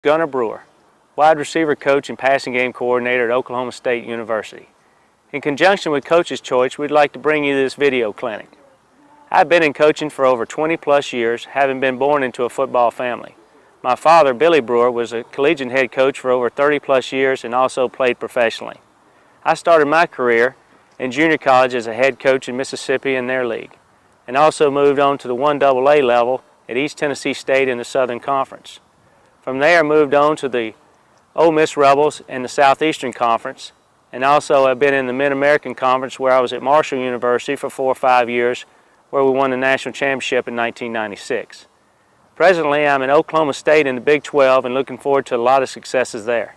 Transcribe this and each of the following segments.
Gunter Brewer, wide receiver coach and passing game coordinator at Oklahoma State University. In conjunction with Coach's Choice, we'd like to bring you this video clinic. I've been in coaching for over 20 plus years, having been born into a football family. My father, Billy Brewer, was a collegiate head coach for over 30 plus years and also played professionally. I started my career in junior college as a head coach in Mississippi in their league, and also moved on to the 1AA level at East Tennessee State in the Southern Conference. From there, I moved on to the Ole Miss Rebels in the Southeastern Conference, and also I've been in the Mid-American Conference where I was at Marshall University for 4 or 5 years, where we won the national championship in 1996. Presently, I'm in Oklahoma State in the Big 12 and looking forward to a lot of successes there.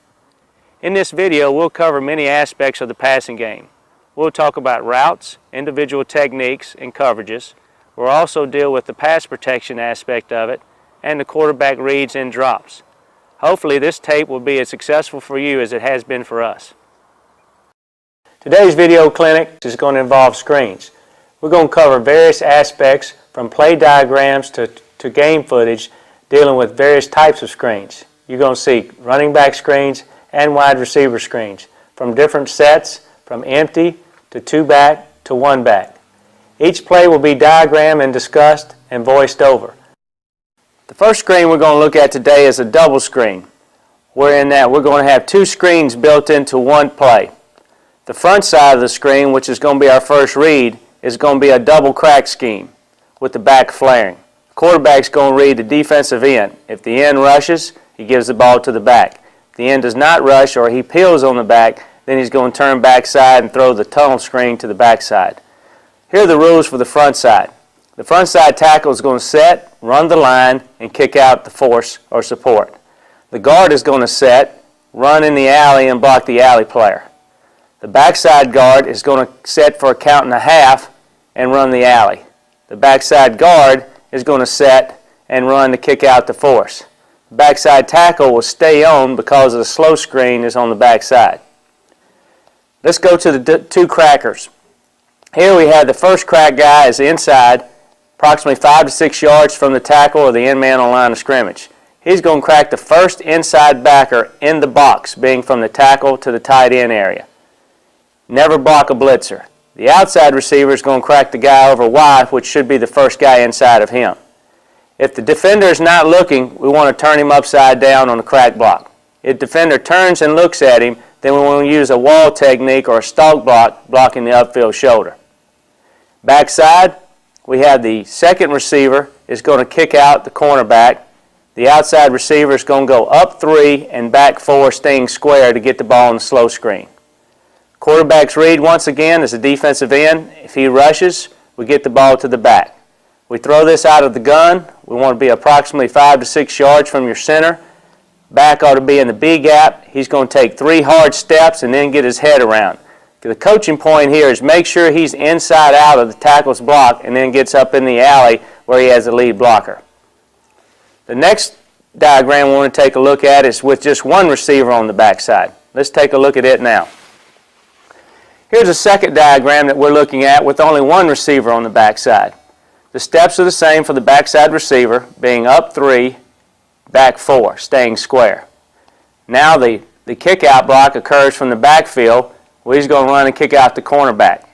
In this video, we'll cover many aspects of the passing game. We'll talk about routes, individual techniques, and coverages. We'll also deal with the pass protection aspect of it and the quarterback reads and drops. Hopefully this tape will be as successful for you as it has been for us. Today's video clinic is going to involve screens. We're going to cover various aspects from play diagrams to game footage dealing with various types of screens. You're going to see running back screens and wide receiver screens from different sets, from empty to 2-back to 1-back. Each play will be diagrammed and discussed and voiced over. The first screen we're going to look at today is a double screen, wherein that we're going to have 2 screens built into one play. The front side of the screen, which is going to be our first read, is going to be a double crack scheme with the back flaring. The quarterback's going to read the defensive end. If the end rushes, he gives the ball to the back. If the end does not rush or he peels on the back, then he's going to turn backside and throw the tunnel screen to the backside. Here are the rules for the front side. The front side tackle is going to set, run the line, and kick out the force or support. The guard is going to set, run in the alley, and block the alley player. The backside guard is going to set for a count and a half and run the alley. The backside guard is going to set and run to kick out the force. The backside tackle will stay on because of the slow screen is on the backside. Let's go to the 2 crackers. Here we have the first crack guy is inside, approximately 5 to 6 yards from the tackle or the end man on line of scrimmage. He's going to crack the first inside backer in the box, being from the tackle to the tight end area. Never block a blitzer. The outside receiver is going to crack the guy over wide, which should be the first guy inside of him. If the defender is not looking, we want to turn him upside down on the crack block. If the defender turns and looks at him, then we want to use a wall technique or a stalk block, blocking the upfield shoulder. Backside, we have the second receiver is going to kick out the cornerback. The outside receiver is going to go up 3 and back 4, staying square to get the ball in the slow screen. Quarterback's read once again is a defensive end. If he rushes, we get the ball to the back. We throw this out of the gun. We want to be approximately 5 to 6 yards from your center. Back ought to be in the B gap. He's going to take 3 hard steps and then get his head around. The coaching point here is make sure he's inside out of the tackle's block and then gets up in the alley where he has the lead blocker. The next diagram we want to take a look at is with just one receiver on the backside. Let's take a look at it now. Here's a second diagram that we're looking at with only one receiver on the backside. The steps are the same for the backside receiver, being up 3, back 4, staying square. Now the kick out block occurs from the backfield. Well, he's going to run and kick out the cornerback.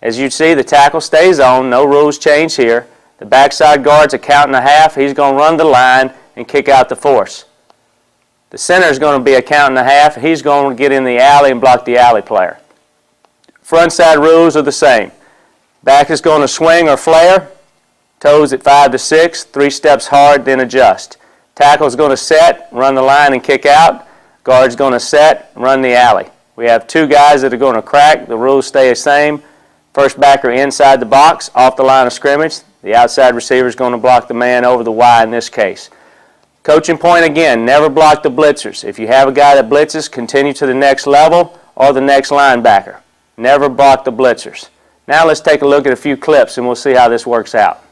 As you see, the tackle stays on. No rules change here. The backside guard's a count and a half. He's going to run the line and kick out the force. The center is going to be a count and a half. He's going to get in the alley and block the alley player. Front side rules are the same. Back is going to swing or flare. Toes at 5 to 6. 3 steps hard, then adjust. Tackle is going to set, run the line and kick out. Guard's going to set, run the alley. We have 2 guys that are going to crack. The rules stay the same. First backer inside the box, off the line of scrimmage. The outside receiver is going to block the man over the Y in this case. Coaching point again, never block the blitzers. If you have a guy that blitzes, continue to the next level or the next linebacker. Never block the blitzers. Now let's take a look at a few clips and we'll see how this works out.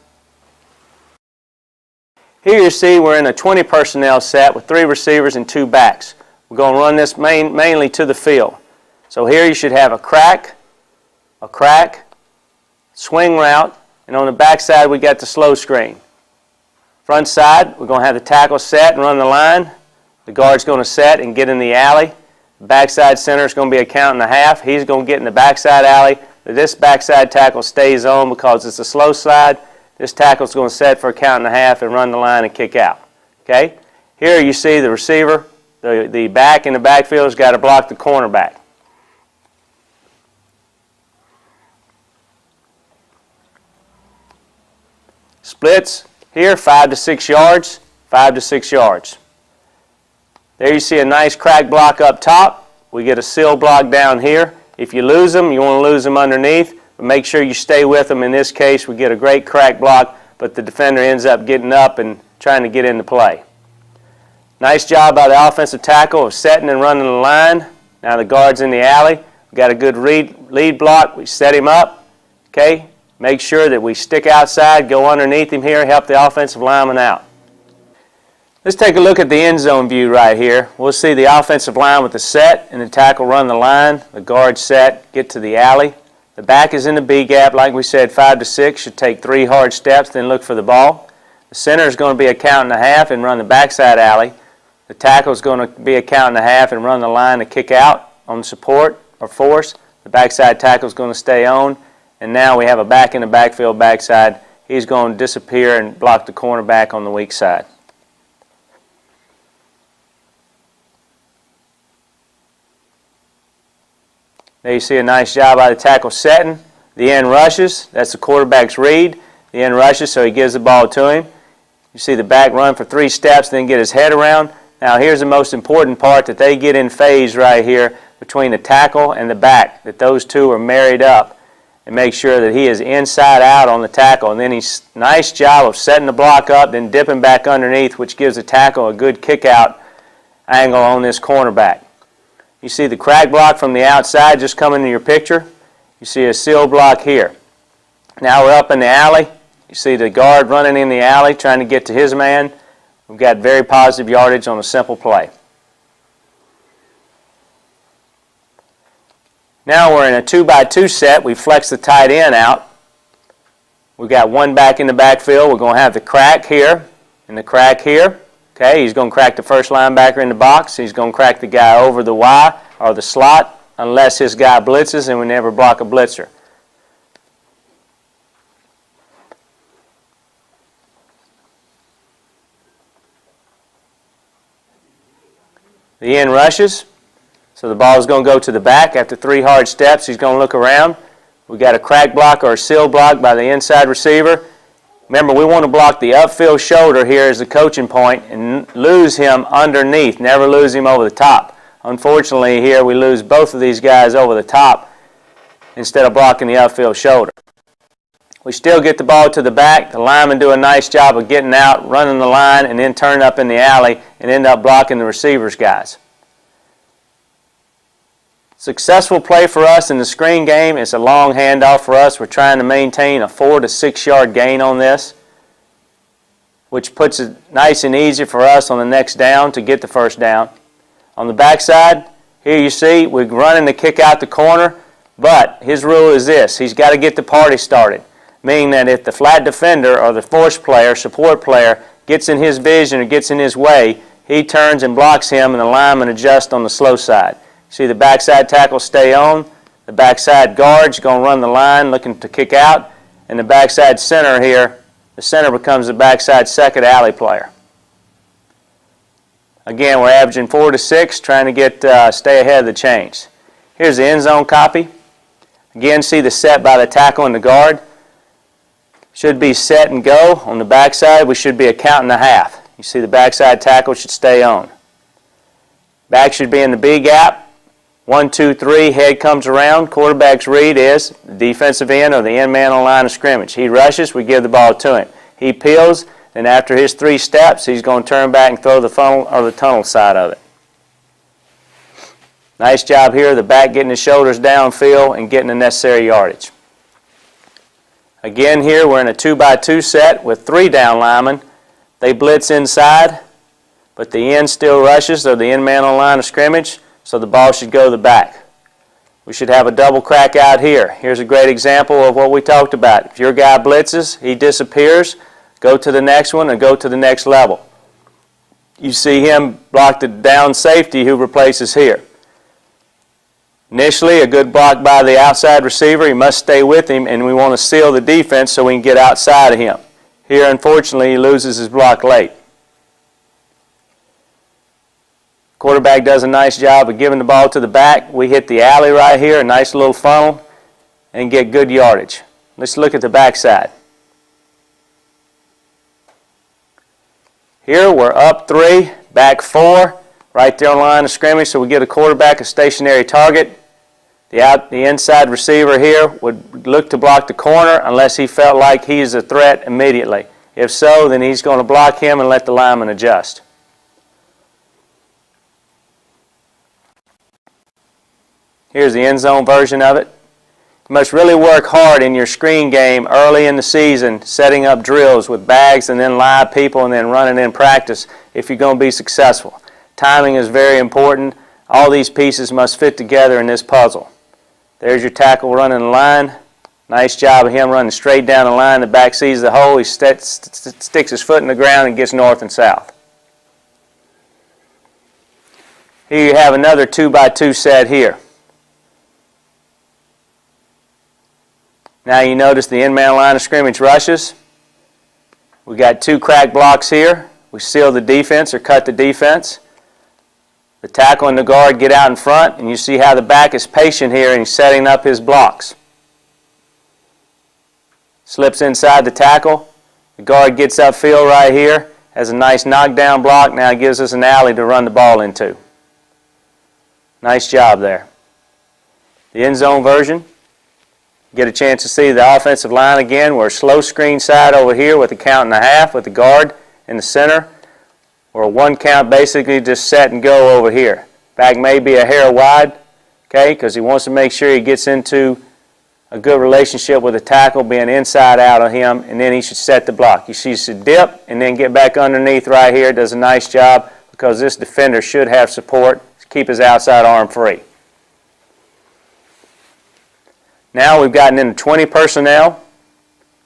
Here you see we're in a 20 personnel set with 3 receivers and 2 backs. We're going to run this mainly to the field. So here you should have a crack, swing route, and on the back side we got the slow screen. Front side, we're going to have the tackle set and run the line. The guard's going to set and get in the alley. The backside center is going to be a count and a half. He's going to get in the backside alley. This backside tackle stays on because it's a slow slide. This tackle is going to set for a count and a half and run the line and kick out. Okay? Here you see the receiver, the back in the backfield has got to block the cornerback. Splits here, 5 to 6 yards, 5 to 6 yards. There you see a nice crack block up top. We get a seal block down here. If you lose them, you want to lose them underneath, but make sure you stay with them. In this case, we get a great crack block, but the defender ends up getting up and trying to get into play. Nice job by the offensive tackle of setting and running the line. Now the guard's in the alley. We've got a good lead block. We set him up. Okay? Make sure that we stick outside, go underneath him here, help the offensive lineman out. Let's take a look at the end zone view right here. We'll see the offensive line with the set and the tackle run the line. The guard set, get to the alley. The back is in the B gap. Like we said, 5 to 6. Should take 3 hard steps, then look for the ball. The center is going to be a count and a half and run the backside alley. The tackle is going to be a count and a half and run the line to kick out on support or force. The backside tackle is going to stay on. And now we have a back in the backfield backside. He's going to disappear and block the cornerback on the weak side. There you see a nice job by the tackle setting. The end rushes. That's the quarterback's read. The end rushes, so he gives the ball to him. You see the back run for 3 steps, then get his head around. Now here's the most important part, that they get in phase right here between the tackle and the back, that those two are married up, and make sure that he is inside out on the tackle. And then he's nice job of setting the block up, then dipping back underneath, which gives the tackle a good kick out angle on this cornerback. You see the crack block from the outside just coming to your picture. You see a seal block here. Now we're up in the alley. You see the guard running in the alley trying to get to his man. We've got very positive yardage on a simple play. Now we're in a 2-by-2 set. We flex the tight end out. We've got one back in the backfield. We're going to have the crack here and the crack here. Okay, he's going to crack the first linebacker in the box. He's going to crack the guy over the Y or the slot unless his guy blitzes, and we never block a blitzer. The end rushes. So the ball is going to go to the back. After 3 hard steps, he's going to look around. We've got a crack block or a seal block by the inside receiver. Remember, we want to block the upfield shoulder here as the coaching point and lose him underneath, never lose him over the top. Unfortunately, here we lose both of these guys over the top instead of blocking the upfield shoulder. We still get the ball to the back. The linemen do a nice job of getting out, running the line, and then turn up in the alley and end up blocking the receivers' guys. Successful play for us in the screen game. It's a long handoff for us. We're trying to maintain a 4 to 6 yard gain on this, which puts it nice and easy for us on the next down to get the first down. On the backside, here you see we're running to kick out the corner, but his rule is this: he's got to get the party started, meaning that if the flat defender or the force player, support player, gets in his vision or gets in his way, he turns and blocks him, and the lineman adjusts on the slow side. See the backside tackle stay on. The backside guard's going to run the line looking to kick out. And the backside center here, the center becomes the backside second alley player. Again, we're averaging 4 to 6, trying to stay ahead of the chains. Here's the end zone copy. Again, see the set by the tackle and the guard. Should be set and go. On the backside, we should be a count and a half. You see the backside tackle should stay on. Back should be in the B gap. 1, 2, 3, head comes around. Quarterback's read is the defensive end or the end man on line of scrimmage. He rushes, we give the ball to him. He peels, and after his 3 steps, he's going to turn back and throw the funnel or the tunnel side of it. Nice job here, the back getting his shoulders downfield and getting the necessary yardage. Again here, we're in a 2-by-2 set with 3 down linemen. They blitz inside, but the end still rushes, or the end man on line of scrimmage. So the ball should go to the back. We should have a double crack out here. Here's a great example of what we talked about. If your guy blitzes, he disappears, go to the next one and go to the next level. you see him block the down safety who replaces here. Initially, a good block by the outside receiver. He must stay with him, and we want to seal the defense so we can get outside of him. Here, unfortunately, he loses his block late. Quarterback does a nice job of giving the ball to the back. We hit the alley right here, a nice little funnel, and get good yardage. Let's look at the backside. Here we're up 3, back 4, right there on the line of scrimmage, so we get a quarterback a stationary target. The inside receiver here would look to block the corner unless he felt like he's a threat immediately. If so, then he's going to block him and let the lineman adjust. Here's the end zone version of it. You must really work hard in your screen game early in the season, setting up drills with bags and then live people and then running in practice if you're going to be successful. Timing is very important. All these pieces must fit together in this puzzle. There's your tackle running the line. Nice job of him running straight down the line. The back sees the hole. He sticks his foot in the ground and gets north and south. Here you have another 2x2 set here. Now you notice the in-man line of scrimmage rushes. We got 2 crack blocks here. We seal the defense or cut the defense. The tackle and the guard get out in front, and you see how the back is patient here and he's setting up his blocks. Slips inside the tackle. The guard gets upfield right here, has a nice knockdown block. Now it gives us an alley to run the ball into. Nice job there. The end zone version. Get a chance to see the offensive line again. We're a slow screen side over here with a 1.5 with the guard in the center. Or a 1 count basically just set and go over here. Back may be a hair wide, okay, because he wants to make sure he gets into a good relationship with the tackle, being inside out of him, and then he should set the block. He should dip and then get back underneath right here. Does a nice job because this defender should have support to keep his outside arm free. Now we've gotten into 20 personnel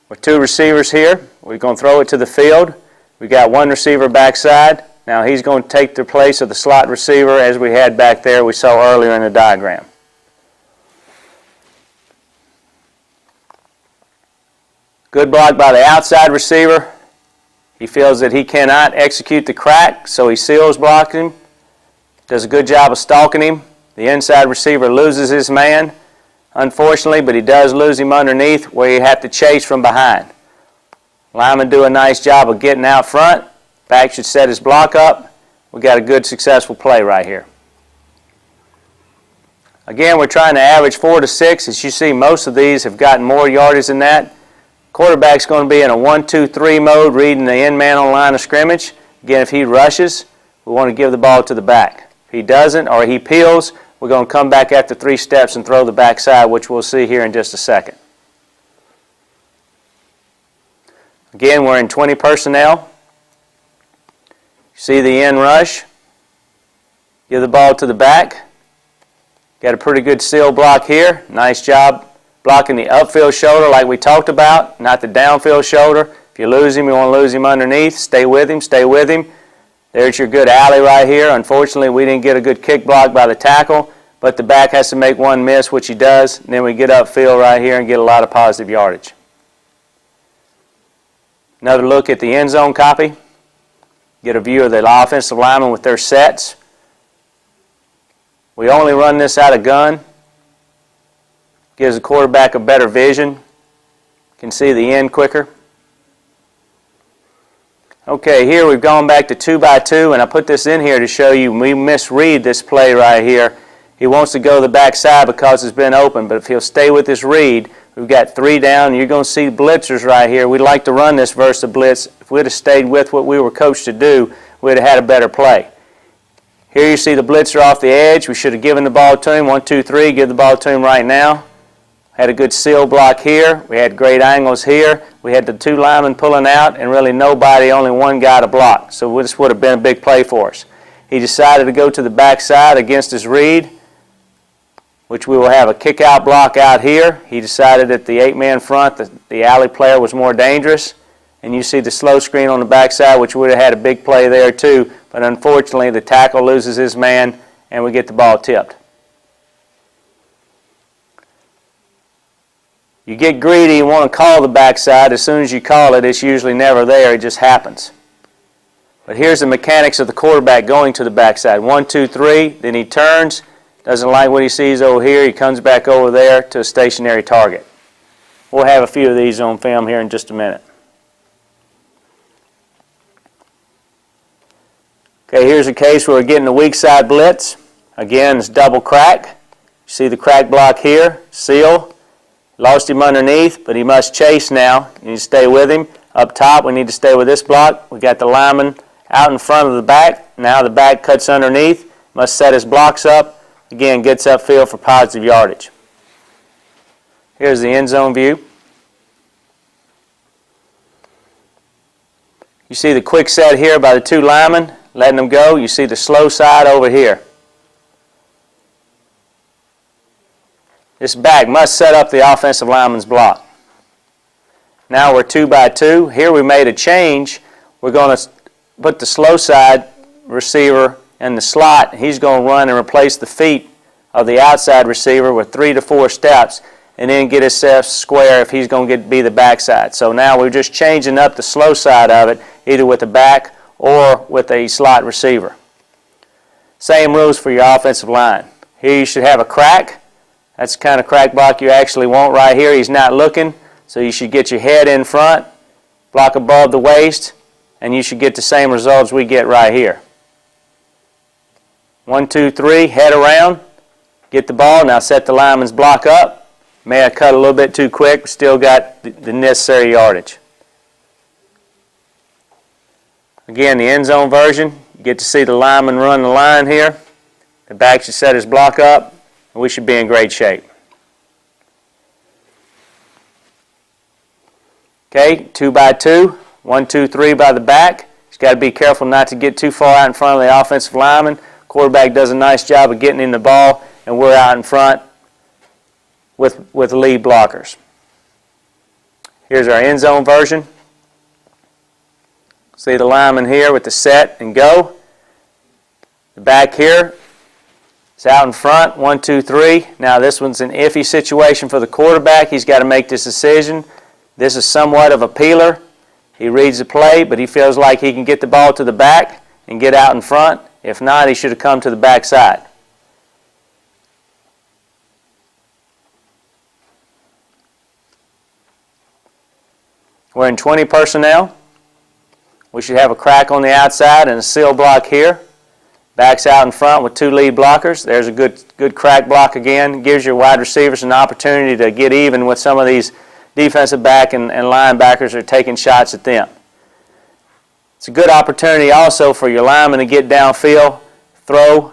with 2 receivers here. We're going to throw it to the field. We got 1 receiver backside. Now he's going to take the place of the slot receiver as we had back there we saw earlier in the diagram. Good block by the outside receiver. He feels that he cannot execute the crack, so he seals blocking him. Does a good job of stalking him. The inside receiver loses his man, unfortunately, but he does lose him underneath where you have to chase from behind. Linemen do a nice job of getting out front. Back should set his block up. We got a good successful play right here. Again, we're trying to average 4 to 6. As you see, most of these have gotten more yardage than that. Quarterback's going to be in a 1-2-3 mode, reading the end man on line of scrimmage. Again, if he rushes, we want to give the ball to the back. If he doesn't or he peels, we're going to come back after 3 steps and throw the backside, which we'll see here in just a second. Again, we're in 20 personnel. See the end rush. Give the ball to the back. Got a pretty good seal block here. Nice job blocking the upfield shoulder like we talked about, not the downfield shoulder. If you lose him, you want to lose him underneath. Stay with him, stay with him. There's your good alley right here. Unfortunately, we didn't get a good kick block by the tackle, but the back has to make one miss, which he does. And then we get upfield right here and get a lot of positive yardage. Another look at the end zone copy. Get a view of the offensive linemen with their sets. We only run this out of gun. Gives the quarterback a better vision. Can see the end quicker. Okay, here we've gone back to 2x2, and I put this in here to show you we misread this play right here. He wants to go to the backside because it's been open, but if he'll stay with this read, we've got 3 down, and you're going to see blitzers right here. We'd like to run this versus a blitz. If we'd have stayed with what we were coached to do, we'd have had a better play. Here you see the blitzer off the edge. We should have given the ball to him. 1, 2, 3. Give the ball to him right now. Had a good seal block here. We had great angles here. We had the 2 linemen pulling out and really nobody, only 1 guy to block. So this would have been a big play for us. He decided to go to the backside against his read, which we will have a kick-out block out here. He decided that the 8-man front, the alley player, was more dangerous. And you see the slow screen on the backside, which would have had a big play there too, but unfortunately the tackle loses his man and we get the ball tipped. You get greedy and want to call the backside. As soon as you call it, it's usually never there. It just happens. But here's the mechanics of the quarterback going to the backside. 1, 2, 3. Then he turns. Doesn't like what he sees over here. He comes back over there to a stationary target. We'll have a few of these on film here in just a minute. Okay, here's a case where we're getting a weak side blitz. Again, it's double crack. You see the crack block here. Seal. Lost him underneath, but he must chase now. You need to stay with him. Up top, we need to stay with this block. We got the lineman out in front of the back. Now the back cuts underneath. Must set his blocks up. Again, gets upfield for positive yardage. Here's the end zone view. You see the quick set here by the two linemen, letting them go. You see the slow side over here. This back must set up the offensive lineman's block. Now we're 2 by 2. Here we made a change. We're going to put the slow side receiver in the slot. He's going to run and replace the feet of the outside receiver with 3 to 4 steps and then get himself square if he's going to be the backside. So now we're just changing up the slow side of it, either with the back or with a slot receiver. Same rules for your offensive line. Here you should have a crack. That's the kind of crack block you actually want right here. He's not looking, so you should get your head in front, block above the waist, and you should get the same results we get right here. 1, 2, 3, head around, get the ball. Now set the lineman's block up. May have cut a little bit too quick, but still got the necessary yardage. Again, the end zone version, you get to see the lineman run the line here. The back should set his block up. We should be in great shape. Okay, 2 by 2, 1, 2, 3 by the back. He's got to be careful not to get too far out in front of the offensive lineman. Quarterback does a nice job of getting in the ball, and we're out in front with lead blockers. Here's our end zone version. See the lineman here with the set and go. The back here. It's out in front, 1, 2, 3. Now this one's an iffy situation for the quarterback. He's got to make this decision. This is somewhat of a peeler. He reads the play, but he feels like he can get the ball to the back and get out in front. If not, he should have come to the backside. We're in 20 personnel. We should have a crack on the outside and a seal block here. Back's out in front with 2 lead blockers. There's a good crack block again. Gives your wide receivers an opportunity to get even with some of these defensive back and linebackers are taking shots at them. It's a good opportunity also for your linemen to get downfield, throw,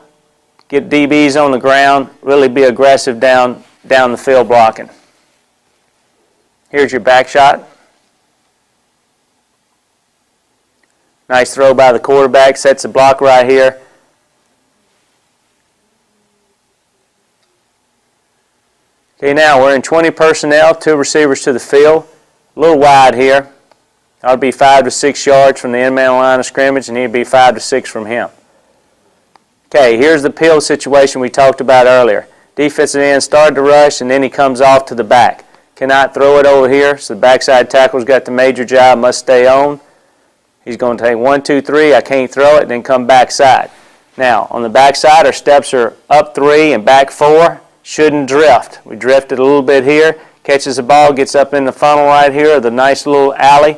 get DBs on the ground, really be aggressive down the field blocking. Here's your back shot. Nice throw by the quarterback, sets the block right here. Okay, now we're in 20 personnel, 2 receivers to the field. A little wide here. That would be 5 to 6 yards from the end-man line of scrimmage, and he'd be 5 to 6 from him. Okay, here's the peel situation we talked about earlier. Defensive end started to rush, and then he comes off to the back. Cannot throw it over here, so the backside tackle's got the major job, must stay on. He's going to take 1, 2, 3, I can't throw it, then come backside. Now, on the backside, our steps are up 3 and back 4. Shouldn't drift. We drifted a little bit here. Catches the ball, gets up in the funnel right here, the nice little alley.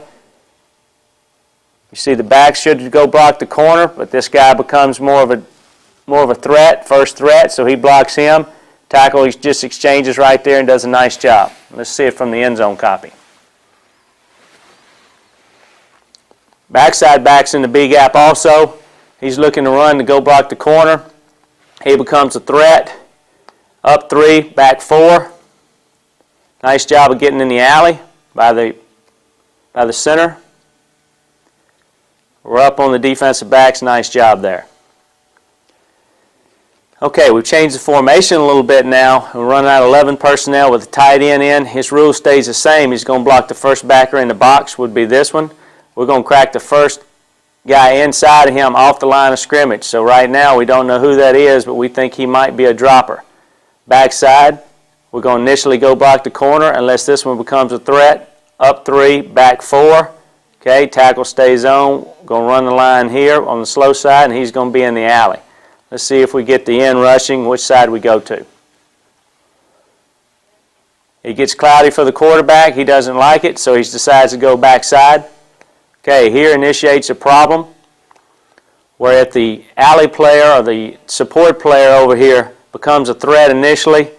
You see the back should go block the corner, but this guy becomes more of a threat, first threat, so he blocks him. Tackle, he just exchanges right there and does a nice job. Let's see it from the end zone copy. Backside back's in the B gap also. He's looking to run to go block the corner. He becomes a threat. Up 3, back 4. Nice job of getting in the alley by the center. We're up on the defensive backs. Nice job there. Okay, we've changed the formation a little bit now. We're running out 11 personnel with the tight end in. His rule stays the same. He's going to block the first backer in the box, would be this one. we're going to crack the first guy inside of him off the line of scrimmage. So right now we don't know who that is, but we think he might be a dropper. Backside, we're going to initially go block the corner unless this one becomes a threat. Up 3, back 4. Okay, tackle stays on. Going to run the line here on the slow side, and he's going to be in the alley. Let's see if we get the end rushing, which side we go to. It gets cloudy for the quarterback. He doesn't like it, so he decides to go backside. Okay, here initiates a problem where if the alley player or the support player over here becomes a threat initially,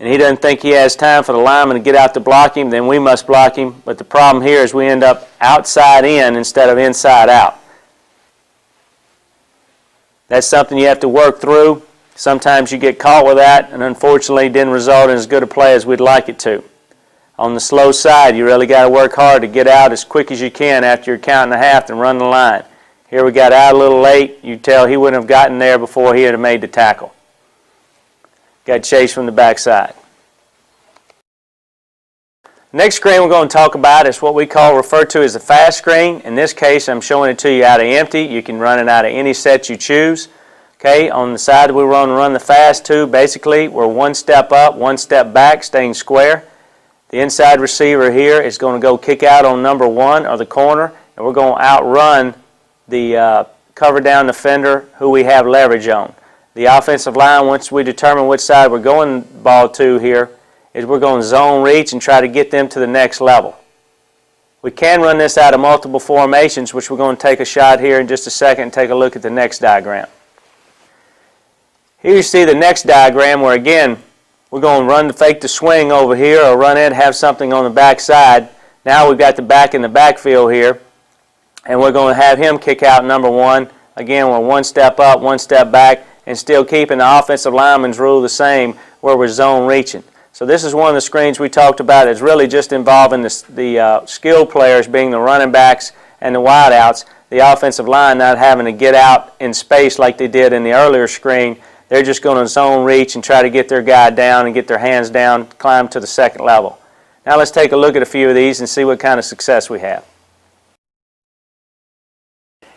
and he doesn't think he has time for the lineman to get out to block him, then we must block him. But the problem here is we end up outside in instead of inside out. That's something you have to work through. Sometimes you get caught with that, and unfortunately it didn't result in as good a play as we'd like it to. On the slow side, you really got to work hard to get out as quick as you can after you're counting a half and run the line. Here we got out a little late. You tell he wouldn't have gotten there before he had made the tackle. Got chased from the backside. Next screen we're going to talk about is what we refer to as a fast screen. In this case, I'm showing it to you out of empty. You can run it out of any set you choose. Okay, on the side we run the fast two. Basically, we're one step up, one step back, staying square. The inside receiver here is going to go kick out on number 1 or the corner, and we're going to outrun the cover down defender who we have leverage on. The offensive line, once we determine which side we're going ball to here, is we're going to zone reach and try to get them to the next level. We can run this out of multiple formations, which we're going to take a shot here in just a second and take a look at the next diagram. Here you see the next diagram where, again, we're going to fake the swing over here or run it, have something on the back side. Now we've got the back in the backfield here, and we're going to have him kick out number 1. Again, we're one step up, one step back, and still keeping the offensive lineman's rule the same where we're zone reaching. So this is one of the screens we talked about. It's really just involving the skilled players being the running backs and the wideouts. The offensive line not having to get out in space like they did in the earlier screen. They're just going to zone reach and try to get their guy down and get their hands down, climb to the second level. Now let's take a look at a few of these and see what kind of success we have.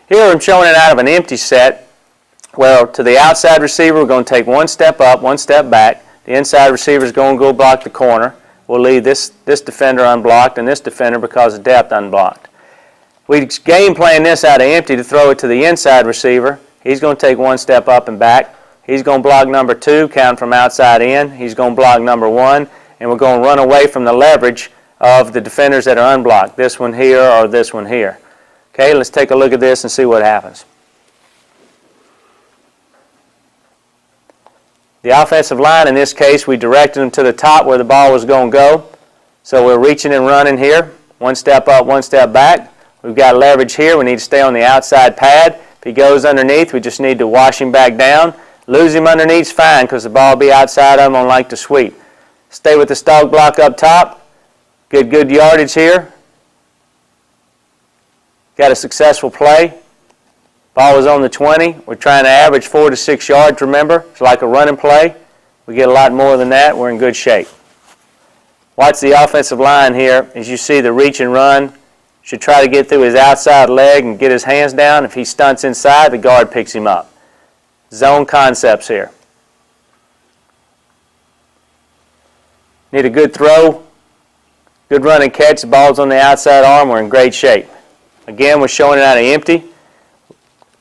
Here I'm showing it out of an empty set. Well, to the outside receiver, we're going to take one step up, one step back. The inside receiver is going to go block the corner. We'll leave this defender unblocked and this defender because of depth unblocked. We game plan this out of empty to throw it to the inside receiver. He's going to take one step up and back. He's going to block number 2, count from outside in. He's going to block number 1, and we're going to run away from the leverage of the defenders that are unblocked, this one here or this one here. Okay, let's take a look at this and see what happens. The offensive line, in this case, we directed them to the top where the ball was going to go. So we're reaching and running here. One step up, one step back. We've got leverage here. We need to stay on the outside pad. If he goes underneath, we just need to wash him back down. Lose him underneath is fine because the ball will be outside of him on like the sweep. Stay with the stalk block up top. Get good yardage here. Got a successful play. Ball was on the 20. We're trying to average 4 to 6 yards, remember. It's like a running play. We get a lot more than that. We're in good shape. Watch the offensive line here. As you see the reach and run, should try to get through his outside leg and get his hands down. If he stunts inside, the guard picks him up. Zone concepts here. Need a good throw, good run and catch. The ball's on the outside arm. We're in great shape. Again, we're showing it out of empty.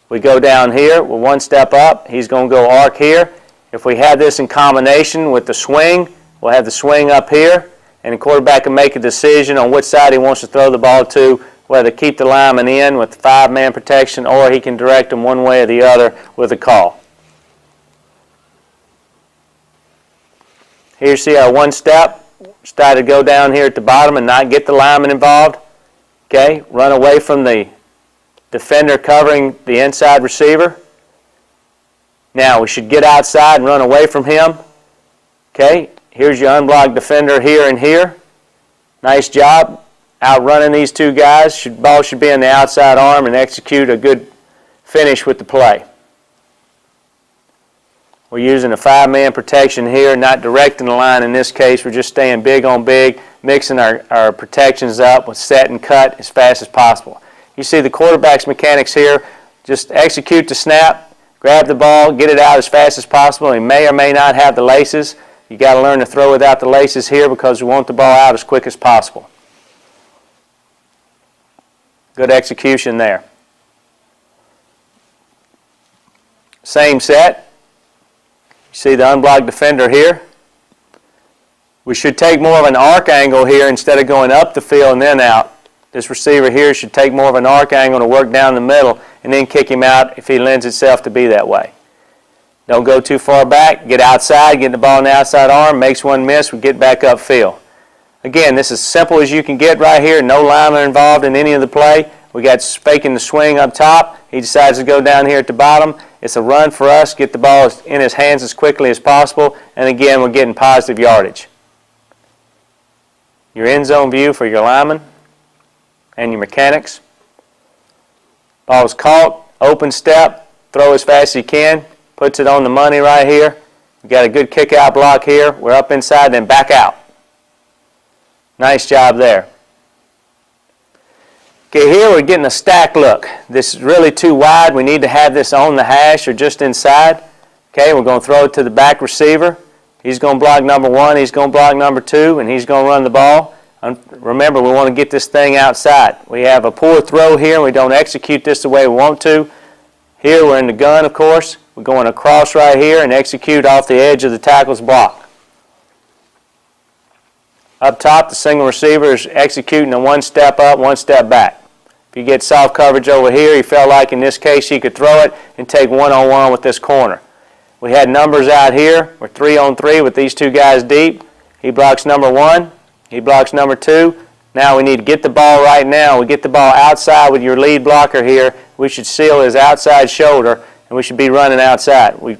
We go down here. We're one step up. He's going to go arc here. If we have this in combination with the swing, we'll have the swing up here, and the quarterback can make a decision on which side he wants to throw the ball to, whether keep the lineman in with 5-man protection or he can direct them one way or the other with a call. Here you see our one step. Try to go down here at the bottom and not get the lineman involved. Okay, run away from the defender covering the inside receiver. Now we should get outside and run away from him. Okay, here's your unblocked defender here and here. Nice job outrunning these two guys. Ball should be in the outside arm and execute a good finish with the play. We're using a 5-man protection here, not directing the line in this case. We're just staying big on big, mixing our protections up with set and cut as fast as possible. You see the quarterback's mechanics here. Just execute the snap, grab the ball, get it out as fast as possible. He may or may not have the laces. You got to learn to throw without the laces here because we want the ball out as quick as possible. Good execution there. Same set. You see the unblocked defender here. We should take more of an arc angle here instead of going up the field and then out. This receiver here should take more of an arc angle to work down the middle and then kick him out if he lends itself to be that way. Don't go too far back. Get outside, get the ball in the outside arm, makes one miss, we get back upfield. Again, this is as simple as you can get right here. No lineman involved in any of the play. We got faking the swing up top. He decides to go down here at the bottom. It's a run for us. Get the ball in his hands as quickly as possible. And again, we're getting positive yardage. Your end zone view for your lineman and your mechanics. Ball is caught, open step, throw as fast as you can. Puts it on the money right here. We've got a good kick out block here. We're up inside, then back out. Nice job there. Okay, here we're getting a stack look. This is really too wide. We need to have this on the hash or just inside. Okay, we're going to throw it to the back receiver. He's going to block number 1, he's going to block number 2, and he's going to run the ball. Remember, we want to get this thing outside. We have a poor throw here, and we don't execute this the way we want to. Here we're in the gun, of course. We're going across right here and execute off the edge of the tackle's block. Up top, the single receiver is executing a one step up, one step back. If you get soft coverage over here, he felt like in this case he could throw it and take one-on-one with this corner. We had numbers out here. We're 3-on-3 with these two guys deep. He blocks number 1. He blocks number 2. Now we need to get the ball right now. We get the ball outside with your lead blocker here. We should seal his outside shoulder, and we should be running outside. We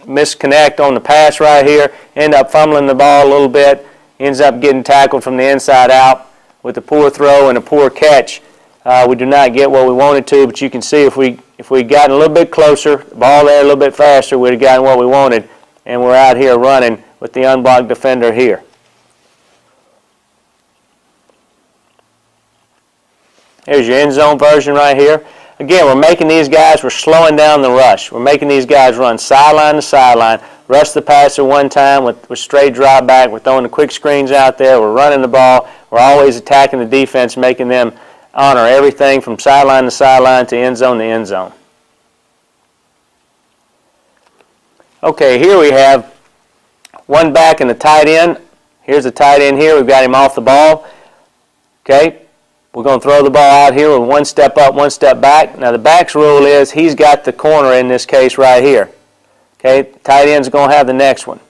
misconnect on the pass right here, end up fumbling the ball a little bit, ends up getting tackled from the inside out with a poor throw and a poor catch. We do not get what we wanted to, but you can see if we'd gotten a little bit closer, the ball there a little bit faster, we'd have gotten what we wanted, and we're out here running with the unblocked defender here. Here's your end zone version right here. Again, we're making these guys, we're slowing down the rush. We're making these guys run sideline to sideline, rush the passer one time with straight drive back. We're throwing the quick screens out there. We're running the ball. We're always attacking the defense, making them honor everything from sideline to end zone to end zone. Okay, here we have one back and the tight end. Here's the tight end here. We've got him off the ball. Okay, we're going to throw the ball out here with one step up, one step back. Now the back's rule is he's got the corner in this case right here. Okay, tight end's going to have the next one.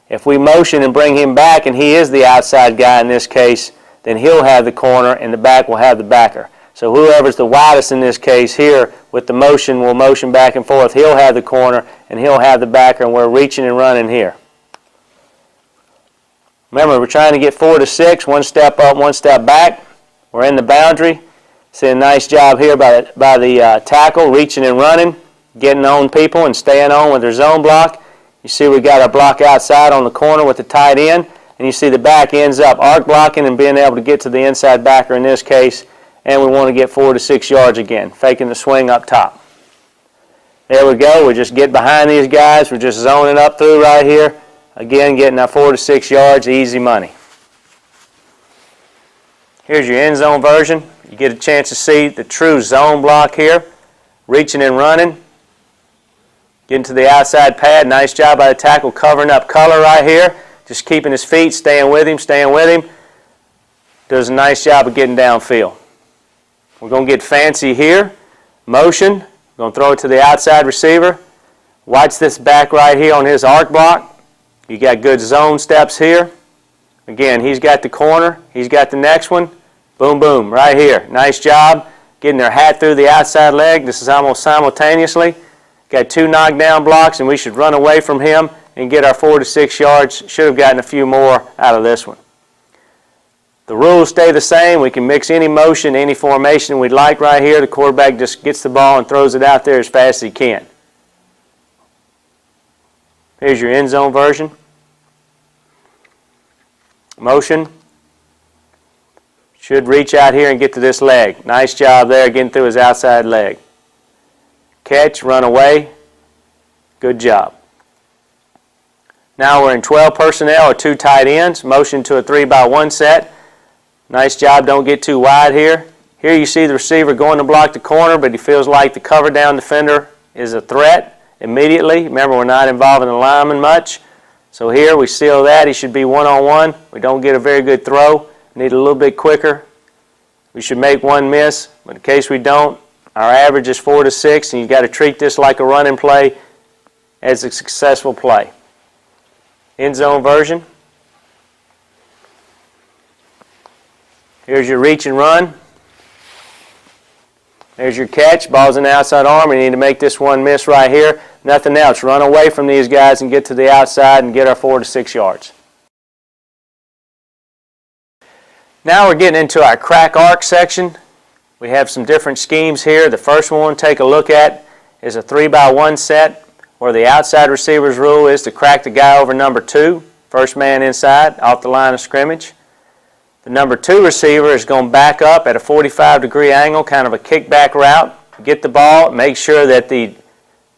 If we motion and bring him back and he is the outside guy in this case, then he'll have the corner and the back will have the backer. So whoever's the widest in this case here with the motion will motion back and forth. He'll have the corner and he'll have the backer, and we're reaching and running here. Remember, we're trying to get 4 to 6, one step up, one step back. We're in the boundary. See a nice job here by the tackle, reaching and running, getting on people and staying on with their zone block. You see we got our block outside on the corner with the tight end, and you see the back ends up arc blocking and being able to get to the inside backer in this case, and we want to get 4 to 6 yards again, faking the swing up top. There we go. We just get behind these guys. We're just zoning up through right here. Again, getting our 4 to 6 yards, easy money. Here's your end zone version. You get a chance to see the true zone block here. Reaching and running. Getting to the outside pad. Nice job by the tackle covering up color right here. Just keeping his feet, staying with him, staying with him. Does a nice job of getting downfield. We're going to get fancy here. Motion. We're going to throw it to the outside receiver. Watch this back right here on his arc block. You got good zone steps here. Again, he's got the corner. He's got the next one. Boom, boom, right here. Nice job getting their hat through the outside leg. This is almost simultaneously. Got 2 knockdown blocks, and we should run away from him and get our 4 to 6 yards. Should have gotten a few more out of this one. The rules stay the same. We can mix any motion, any formation we'd like right here. The quarterback just gets the ball and throws it out there as fast as he can. Here's your end zone version. Motion, Should reach out here and get to this leg. Nice job there getting through his outside leg. Catch, run away. Good job. Now we're in 12 personnel or 2 tight ends. Motion to a 3-by-1 set. Nice job, don't get too wide here. Here you see the receiver going to block the corner, but he feels like the cover down defender is a threat immediately. Remember, we're not involving the lineman much. So here we seal that. He should be one-on-one. We don't get a very good throw. Need a little bit quicker. We should make one miss, but in case we don't, our average is 4 to 6, and you've got to treat this like a running play as a successful play. End zone version. Here's your reach and run. There's your catch. Ball's in the outside arm. We need to make this one miss right here. Nothing else. Run away from these guys and get to the outside and get our 4 to 6 yards. Now we're getting into our crack arc section. We have some different schemes here. The first one to take a look at is a 3-by-1 set, where the outside receiver's rule is to crack the guy over number 2, first man inside, off the line of scrimmage. The number 2 receiver is going to back up at a 45-degree angle, kind of a kickback route. Get the ball, make sure that the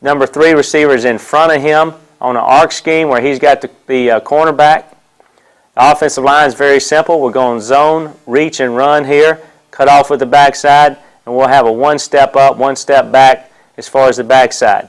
number 3 receiver is in front of him on an arc scheme where he's got the cornerback. The offensive line is very simple. We're going zone, reach, and run here. Cut off with the backside, and we'll have a 1 step up, 1 step back as far as the backside.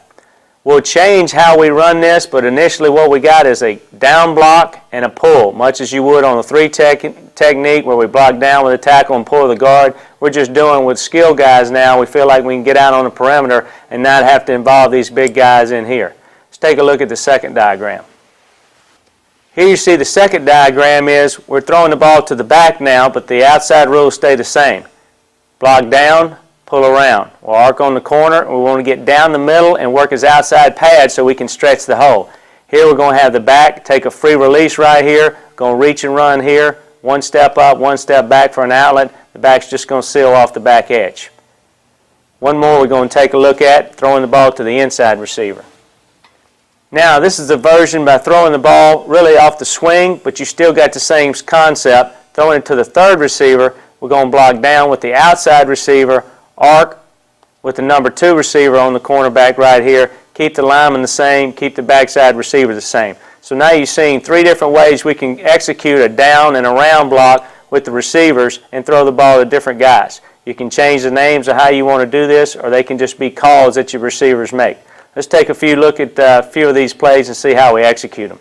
We'll change how we run this, but initially what we got is a down block and a pull, much as you would on the 3 technique where we block down with a tackle and pull the guard. We're just doing with skill guys now. We feel like we can get out on the perimeter and not have to involve these big guys in here. Let's take a look at the second diagram. Here you see the second diagram is we're throwing the ball to the back now, but the outside rules stay the same. Block down, pull around. We'll arc on the corner. We want to get down the middle and work his outside pad so we can stretch the hole. Here we're going to have the back take a free release right here. Going to reach and run here. 1 step up, 1 step back for an outlet. The back's just going to seal off the back edge. One more we're going to take a look at, throwing the ball to the inside receiver. Now, this is the version by throwing the ball really off the swing, but you still got the same concept. Throwing it to the third receiver, we're going to block down with the outside receiver, arc with the number 2 receiver on the cornerback right here. Keep the lineman the same, keep the backside receiver the same. So now you're seeing 3 different ways we can execute a down and around block with the receivers and throw the ball to different guys. You can change the names of how you want to do this, or they can just be calls that your receivers make. Let's take a look at a few of these plays and see how we execute them.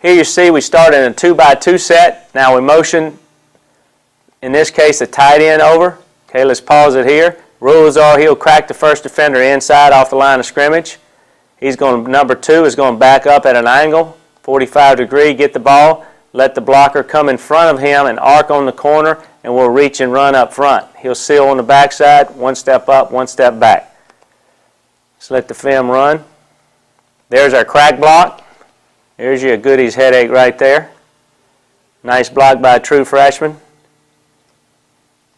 Here you see we start in a 2-by-2 set. Now we motion, in this case, the tight end over. Okay, let's pause it here. Rules are he'll crack the first defender inside off the line of scrimmage. Number 2 is going to back up at an angle, 45 degree, get the ball, let the blocker come in front of him and arc on the corner, and we'll reach and run up front. He'll seal on the backside, 1 step up, 1 step back. Let's let the film run. There's our crack block. There's your goodies headache right there. Nice block by a true freshman.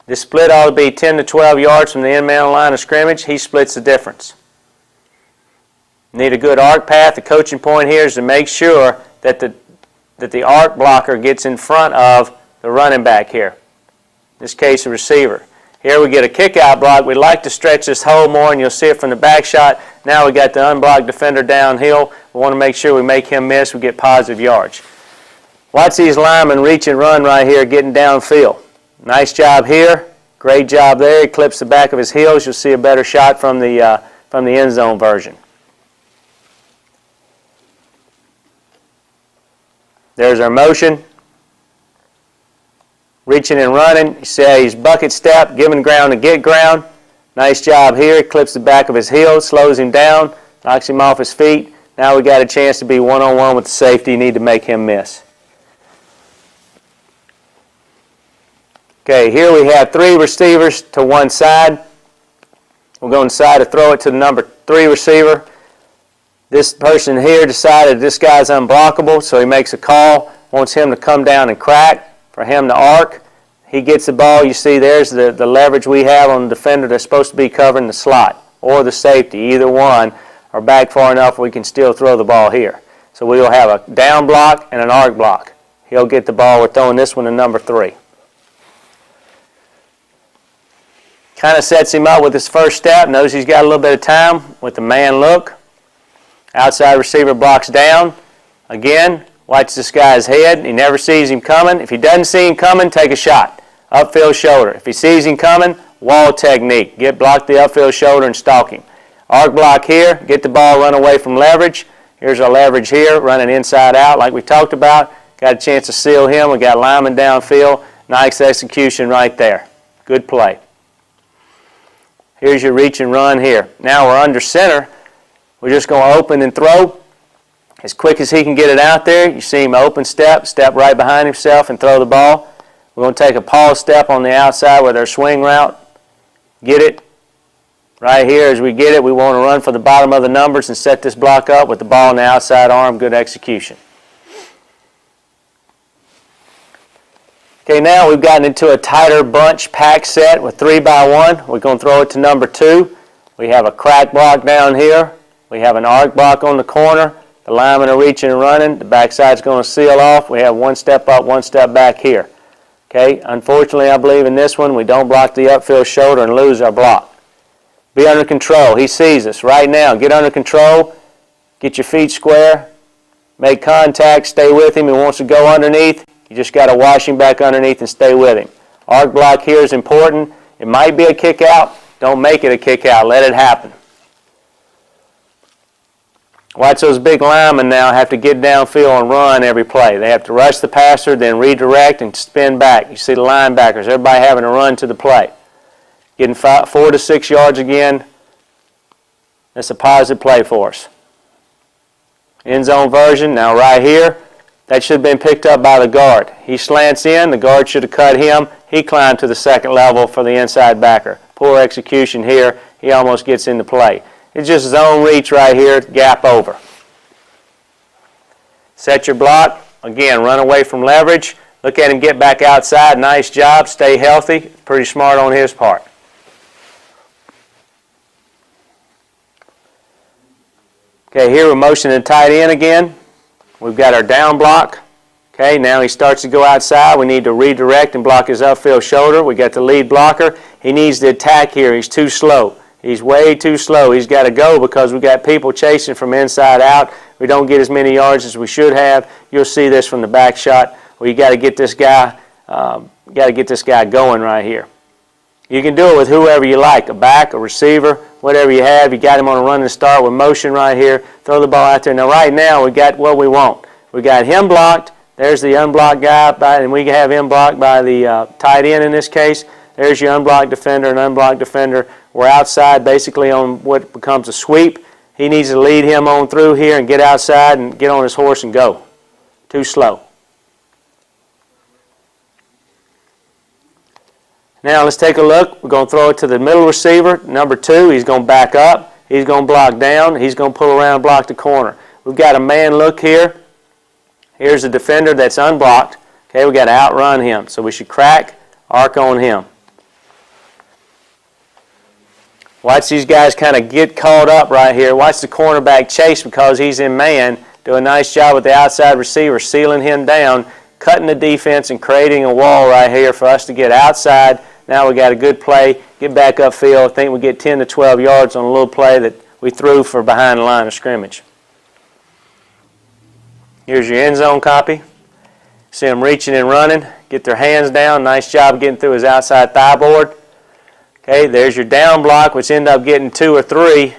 This split ought to be 10 to 12 yards from the in-man line of scrimmage. He splits the difference. Need a good arc path. The coaching point here is to make sure that the arc blocker gets in front of the running back here. In this case, the receiver. Here we get a kick-out block. We'd like to stretch this hole more, and you'll see it from the back shot. Now we got the unblocked defender downhill. We want to make sure we make him miss. We get positive yards. Watch these linemen reach and run right here, getting downfield. Nice job here. Great job there. He clips the back of his heels. You'll see a better shot from the end zone version. There's our motion. Reaching and running. You see he's bucket step, giving ground to get ground. Nice job here. He clips the back of his heels, slows him down, knocks him off his feet. Now we got a chance to be one-on-one with the safety. You need to make him miss. Okay, here we have 3 receivers to one side. We'll go inside to throw it to the number 3 receiver. This person here decided this guy's unblockable, so he makes a call, wants him to come down and crack, for him to arc. He gets the ball. You see there's the leverage we have on the defender that's supposed to be covering the slot or the safety. Either one are back far enough we can still throw the ball here. So we will have a down block and an arc block. He'll get the ball. We're throwing this one to number 3. Kind of sets him up with his first step. Knows he's got a little bit of time with the man look. Outside receiver blocks down. Again, watch this guy's head. He never sees him coming. If he doesn't see him coming, take a shot. Upfield shoulder. If he sees him coming, wall technique. Block the upfield shoulder and stalk him. Arc block here. Get the ball, run away from leverage. Here's our leverage here, running inside out like we talked about. Got a chance to seal him. We got lineman downfield. Nice execution right there. Good play. Here's your reach and run here. Now we're under center. We're just going to open and throw as quick as he can get it out there. You see him open step right behind himself and throw the ball. We're going to take a pause step on the outside with our swing route. Get it. Right here, as we get it, we want to run for the bottom of the numbers and set this block up with the ball on the outside arm. Good execution. Okay, now we've gotten into a tighter bunch pack set with 3x1. We're going to throw it to number 2. We have a crack block down here. We have an arc block on the corner. The linemen are reaching and running. The backside's going to seal off. We have one step up, one step back here. Okay, unfortunately, I believe in this one, we don't block the upfield shoulder and lose our block. Be under control. He sees us right now. Get under control. Get your feet square. Make contact. Stay with him. He wants to go underneath. You just got to wash him back underneath and stay with him. Arc block here is important. It might be a kick out. Don't make it a kick out. Let it happen. Watch those big linemen now have to get downfield and run every play. They have to rush the passer, then redirect and spin back. You see the linebackers, everybody having to run to the play. Getting 4 to 6 yards again. That's a positive play for us. End zone version, now right here. That should have been picked up by the guard. He slants in, the guard should have cut him. He climbed to the second level for the inside backer. Poor execution here. He almost gets into play. It's just zone reach right here, gap over. Set your block. Again, run away from leverage. Look at him get back outside. Nice job. Stay healthy. Pretty smart on his part. Okay, here we're motioning the tight end again. We've got our down block. Okay, now he starts to go outside. We need to redirect and block his upfield shoulder. We got the lead blocker. He needs to attack here. He's too slow. He's way too slow. He's got to go because we've got people chasing from inside out. We don't get as many yards as we should have. You'll see this from the back shot. Well, you got to get this guy. Going right here. You can do it with whoever you like, a back, a receiver, whatever you have. You got him on a run and start with motion right here. Throw the ball out there. Now right now we got what we want. We got him blocked. There's the unblocked guy, and we have him blocked by the tight end in this case. There's your unblocked defender and unblocked defender. We're outside basically on what becomes a sweep. He needs to lead him on through here and get outside and get on his horse and go. Too slow. Now let's take a look. We're going to throw it to the middle receiver, number 2. He's going to back up. He's going to block down. He's going to pull around and block the corner. We've got a man look here. Here's the defender that's unblocked. Okay, we've got to outrun him. So we should crack, arc on him. Watch these guys kind of get caught up right here. Watch the cornerback chase because he's in man. Do a nice job with the outside receiver, sealing him down, cutting the defense and creating a wall right here for us to get outside. Now we got a good play, get back upfield. I think we get 10 to 12 yards on a little play that we threw for behind the line of scrimmage. Here's your end zone copy. See them reaching and running, get their hands down. Nice job getting through his outside thigh board. Okay, there's your down block, which end up getting 2 or 3.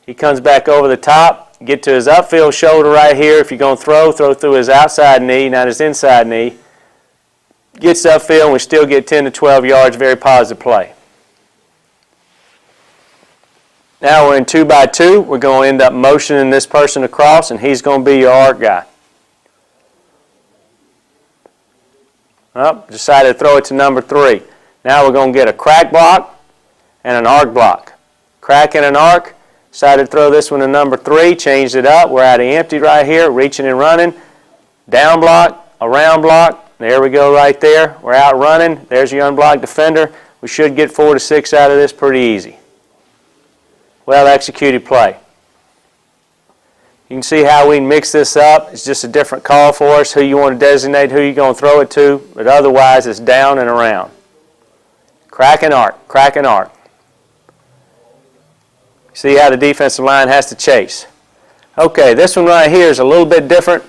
He comes back over the top, get to his upfield shoulder right here. If you're going to throw through his outside knee, not his inside knee. Gets upfield, and we still get 10 to 12 yards. Very positive play. Now we're in 2x2. We're going to end up motioning this person across, and he's going to be your arc guy. Decided to throw it to number 3. Now we're going to get a crack block and an arc block. Crack and an arc. Decided to throw this one to number 3. Changed it up. We're out of empty right here. Reaching and running. Down block. Around block. There we go right there. We're out running. There's your unblocked defender. We should get 4 to 6 out of this pretty easy. Well executed play. You can see how we can mix this up. It's just a different call for us. Who you want to designate, who you're going to throw it to. But otherwise it's down and around. Crack and arc. Crack and arc. See how the defensive line has to chase. Okay, this one right here is a little bit different.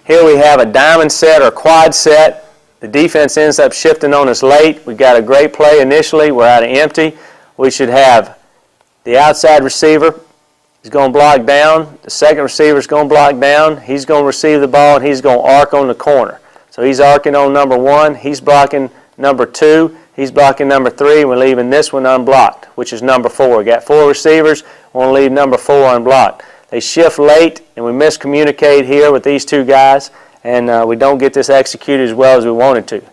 Here we have a diamond set or quad set. The defense ends up shifting on us late. We got a great play initially. We're out of empty. We should have the outside receiver. He's going to block down. The second receiver is going to block down. He's going to receive the ball, and he's going to arc on the corner. So he's arcing on number 1. He's blocking number 2. He's blocking number 3, and we're leaving this one unblocked, which is number 4. We got 4 receivers. We want to leave number 4 unblocked. They shift late, and we miscommunicate here with these 2 guys, and we don't get this executed as well as we wanted to.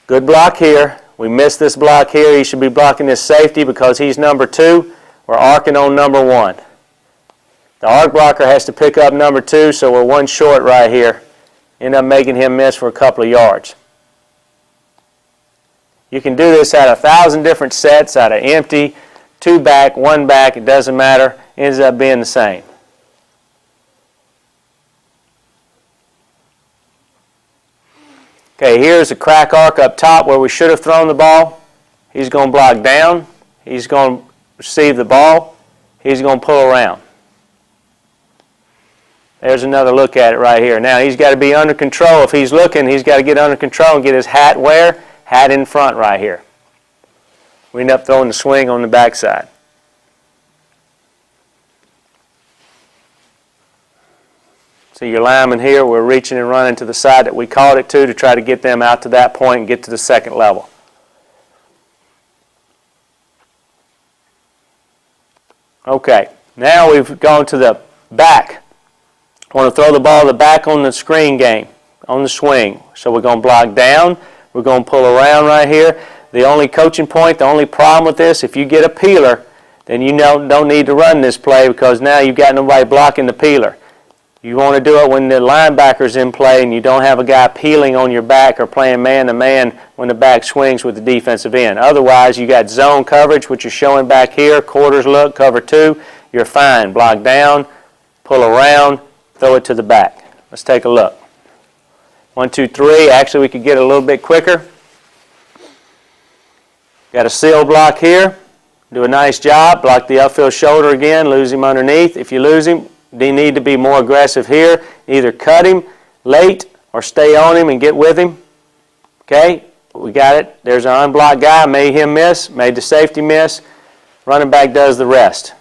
Good block here. We missed this block here. He should be blocking this safety because he's number 2. We're arcing on number 1. The arc blocker has to pick up number 2, so we're 1 short right here. End up making him miss for a couple of yards. You can do this at 1,000 different sets, out of empty, 2 back, 1 back, it doesn't matter. Ends up being the same. Okay, here's a crack arc up top where we should have thrown the ball. He's going to block down. He's going to receive the ball. He's going to pull around. There's another look at it right here. Now he's got to be under control. If he's looking, he's got to get under control and get his hat where? Hat in front right here. We end up throwing the swing on the backside. So your linemen here, we're reaching and running to the side that we called it to try to get them out to that point and get to the second level. Okay, now we've gone to the back. I want to throw the ball to the back on the screen game, on the swing. So we're going to block down. We're going to pull around right here. The only coaching point, the only problem with this, if you get a peeler, then you don't need to run this play because now you've got nobody blocking the peeler. You want to do it when the linebacker's in play and you don't have a guy peeling on your back or playing man-to-man when the back swings with the defensive end. Otherwise, you got zone coverage, which is showing back here, quarters look, cover 2. You're fine. Block down, pull around, throw it to the back. Let's take a look. 1, 2, 3. Actually, we could get a little bit quicker. Got a seal block here. Do a nice job. Block the upfield shoulder again. Lose him underneath. If you lose him, you need to be more aggressive here. Either cut him late or stay on him and get with him. Okay, we got it. There's an unblocked guy. Made him miss. Made the safety miss. Running back does the rest.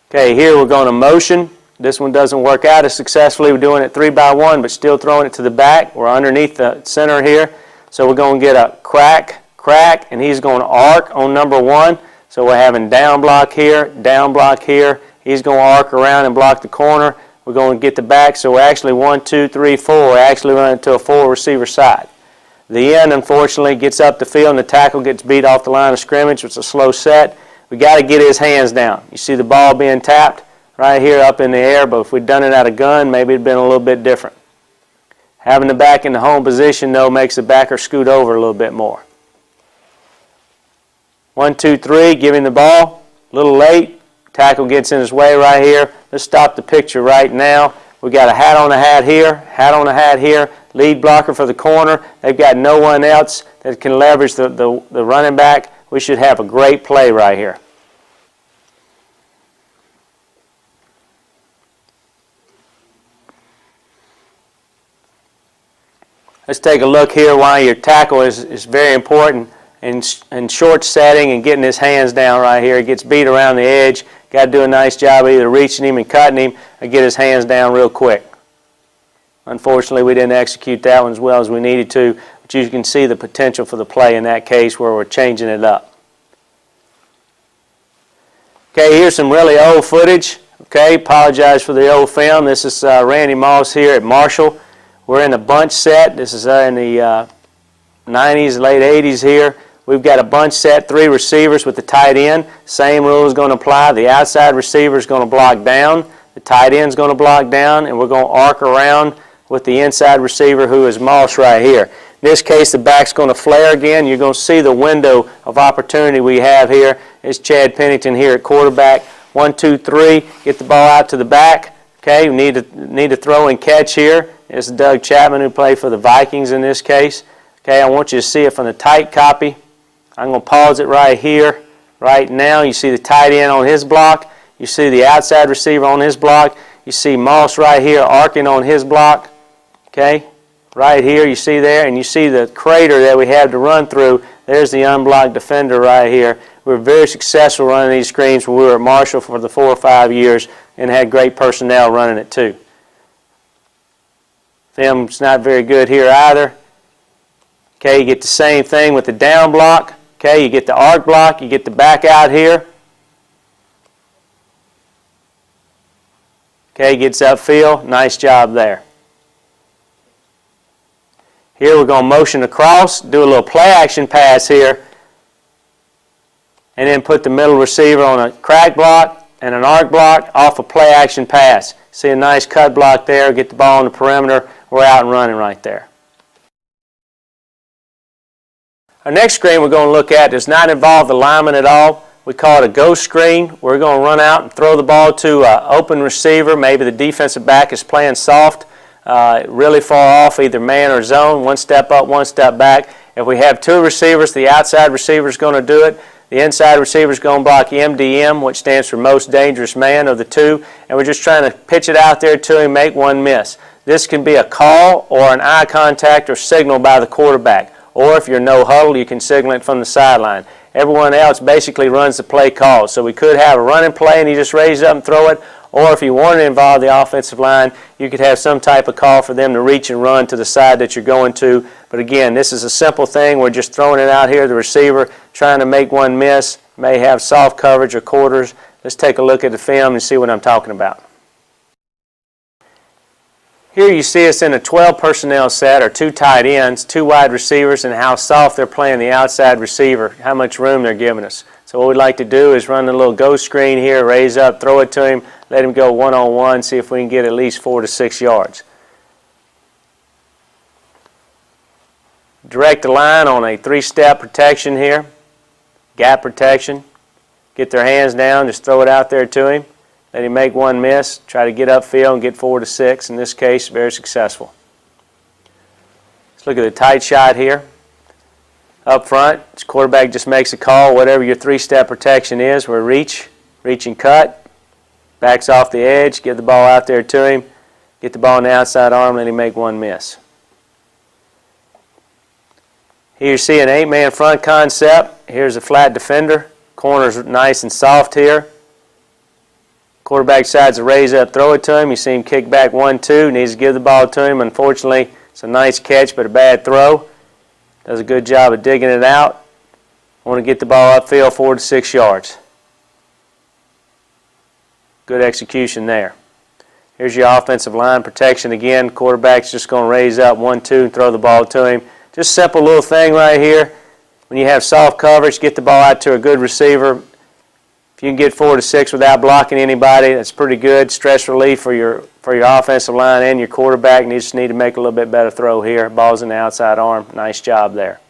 Okay, here we're going to motion. This one doesn't work out as successfully. We're doing it 3-by-1, but still throwing it to the back. We're underneath the center here. So we're going to get a crack, and he's going to arc on number 1. So we're having down block here. He's going to arc around and block the corner. We're going to get the back. So we're actually 1, 2, 3, 4. We're actually running to a 4 receiver side. The end, unfortunately, gets up the field, and the tackle gets beat off the line of scrimmage. It's a slow set. We got to get his hands down. You see the ball being tapped right here up in the air, but if we'd done it out of gun, maybe it'd been a little bit different. Having the back in the home position, though, makes the backer scoot over a little bit more. 1, 2, 3, give him the ball. A little late. Tackle gets in his way right here. Let's stop the picture right now. We got a hat on the hat here, lead blocker for the corner. They've got no one else that can leverage the running back. We should have a great play right here. Let's take a look here why your tackle is very important in short setting and getting his hands down right here. He gets beat around the edge. Got to do a nice job of either reaching him and cutting him or get his hands down real quick. Unfortunately, we didn't execute that one as well as we needed to, but you can see the potential for the play in that case where we're changing it up. Okay, here's some really old footage. Okay, apologize for the old film. This is Randy Moss here at Marshall. We're in a bunch set. This is in the 90s, late 80s here. We've got a bunch set, 3 receivers with the tight end. Same rule is going to apply. The outside receiver is going to block down. The tight end is going to block down, and we're going to arc around with the inside receiver, who is Moss right here. In this case, the back's going to flare again. You're going to see the window of opportunity we have here. It's Chad Pennington here at quarterback. 1, 2, 3. Get the ball out to the back. Okay, we need to throw and catch here. It's Doug Chapman, who played for the Vikings in this case. Okay, I want you to see it from the tight copy. I'm going to pause it right here. right now. You see the tight end on his block. You see the outside receiver on his block. You see Moss right here arcing on his block. Okay, right here you see there, and you see the crater that we have to run through. There's the unblocked defender right here. We were very successful running these screens when we were at Marshall for the 4 or 5 years and had great personnel running it too. Film's not very good here either. Okay, you get the same thing with the down block. Okay, you get the arc block, you get the back out here. Okay, gets upfield. Nice job there. Here we're going to motion across, do a little play action pass here, and then put the middle receiver on a crack block and an arc block off a play action pass. See a nice cut block there, get the ball on the perimeter. We're out and running right there. Our next screen we're going to look at does not involve the lineman at all. We call it a ghost screen. We're going to run out and throw the ball to an open receiver. Maybe the defensive back is playing soft, really far off, either man or zone. One step up, one step back. If we have two receivers, the outside receiver is going to do it. The inside receiver is going to block MDM, which stands for most dangerous man of the two. And we're just trying to pitch it out there to him, make one miss. This can be a call or an eye contact or signal by the quarterback. Or if you're no huddle, you can signal it from the sideline. Everyone else basically runs the play call. So we could have a running play and you just raise up and throw it. Or if you want to involve the offensive line, you could have some type of call for them to reach and run to the side that you're going to. But again, this is a simple thing. We're just throwing it out here. The receiver trying to make one miss, may have soft coverage or quarters. Let's take a look at the film and see what I'm talking about. Here you see us in a 12 personnel set, or 2 tight ends, 2 wide receivers, and how soft they're playing the outside receiver, how much room they're giving us. So what we'd like to do is run a little ghost screen here, raise up, throw it to him, let him go one-on-one, see if we can get at least 4 to 6 yards. Direct the line on a 3-step protection here, gap protection. Get their hands down, just throw it out there to him. Let him make one miss, try to get upfield and get 4 to 6. In this case, very successful. Let's look at the tight shot here. Up front, this quarterback just makes a call, whatever your 3-step protection is. We're reach and cut. Backs off the edge, get the ball out there to him. Get the ball on the outside arm, let him make one miss. Here you see an 8-man front concept. Here's a flat defender. Corner's nice and soft here. Quarterback decides to raise up, throw it to him. You see him kick back 1-2, needs to give the ball to him. Unfortunately, it's a nice catch, but a bad throw. Does a good job of digging it out. Want to get the ball upfield 4 to 6 yards. Good execution there. Here's your offensive line protection again. Quarterback's just going to raise up 1-2 and throw the ball to him. Just simple little thing right here. When you have soft coverage, get the ball out to a good receiver. If you can get 4 to 6 without blocking anybody, that's pretty good. Stress relief for your offensive line and your quarterback. And you just need to make a little bit better throw here. Ball's in the outside arm. Nice job there.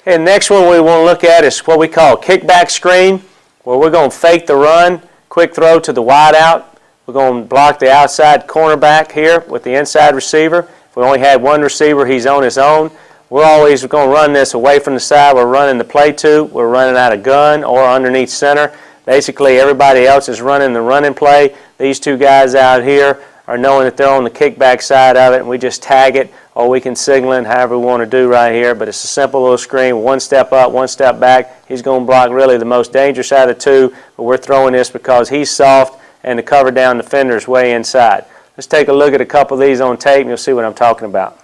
Okay, next one we want to look at is what we call kickback screen, where we're going to fake the run, quick throw to the wide out. We're going to block the outside cornerback here with the inside receiver. If we only had one receiver, he's on his own. We're always going to run this away from the side. We're running the play to. We're running out of gun or underneath center. Basically, everybody else is running the running play. These 2 guys out here are knowing that they're on the kickback side of it, and we just tag it, or we can signal it however we want to do right here. But it's a simple little screen, 1 step up, 1 step back. He's going to block really the most dangerous out of the 2, but we're throwing this because he's soft and the cover down defender is way inside. Let's take a look at a couple of these on tape, and you'll see what I'm talking about.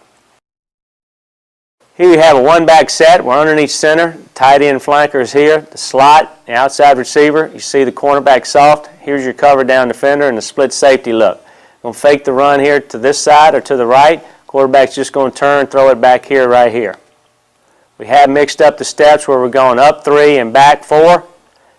Here you have a 1-back set. We're underneath center. Tight end flanker is here. The slot, the outside receiver. You see the cornerback soft. Here's your cover down defender and the split safety look. Going to fake the run here to this side or to the right. Quarterback's just going to turn, throw it back here, right here. We have mixed up the steps where we're going up 3 and back 4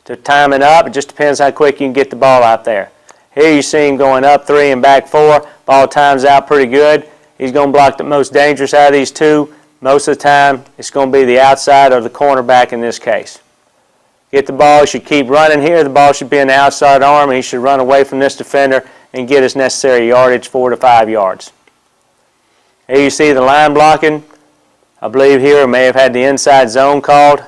to time it up. It just depends how quick you can get the ball out there. Here you see him going up 3 and back 4. Ball times out pretty good. He's going to block the most dangerous out of these 2. Most of the time, it's going to be the outside or the cornerback in this case. Get the ball. He should keep running here. The ball should be in the outside arm, and he should run away from this defender and get his necessary yardage, 4 to 5 yards. Here you see the line blocking. I believe here may have had the inside zone called.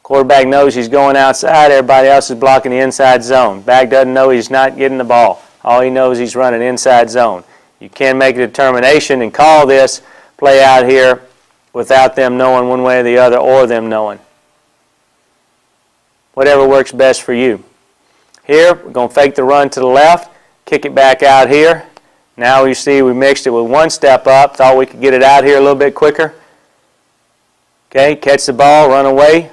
Quarterback knows he's going outside. Everybody else is blocking the inside zone. Back doesn't know he's not getting the ball. All he knows he's running inside zone. You can make a determination and call this play out here without them knowing one way or the other, or them knowing. Whatever works best for you. Here, we're going to fake the run to the left, kick it back out here. Now you see we mixed it with one step up. Thought we could get it out here a little bit quicker. Okay, catch the ball, run away.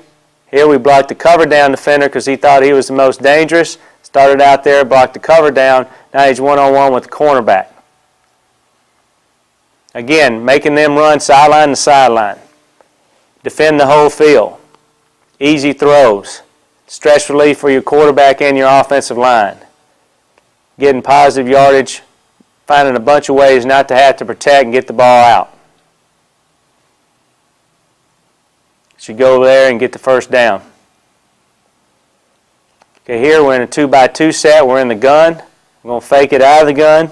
Here we blocked the cover down defender because he thought he was the most dangerous. Started out there, blocked the cover down. Now he's one-on-one with the cornerback. Again, making them run sideline to sideline. Defend the whole field. Easy throws. Stress relief for your quarterback and your offensive line. Getting positive yardage. Finding a bunch of ways not to have to protect and get the ball out. Should go there and get the first down. Okay, here we're in a 2-by-2 set. We're in the gun. We're going to fake it out of the gun.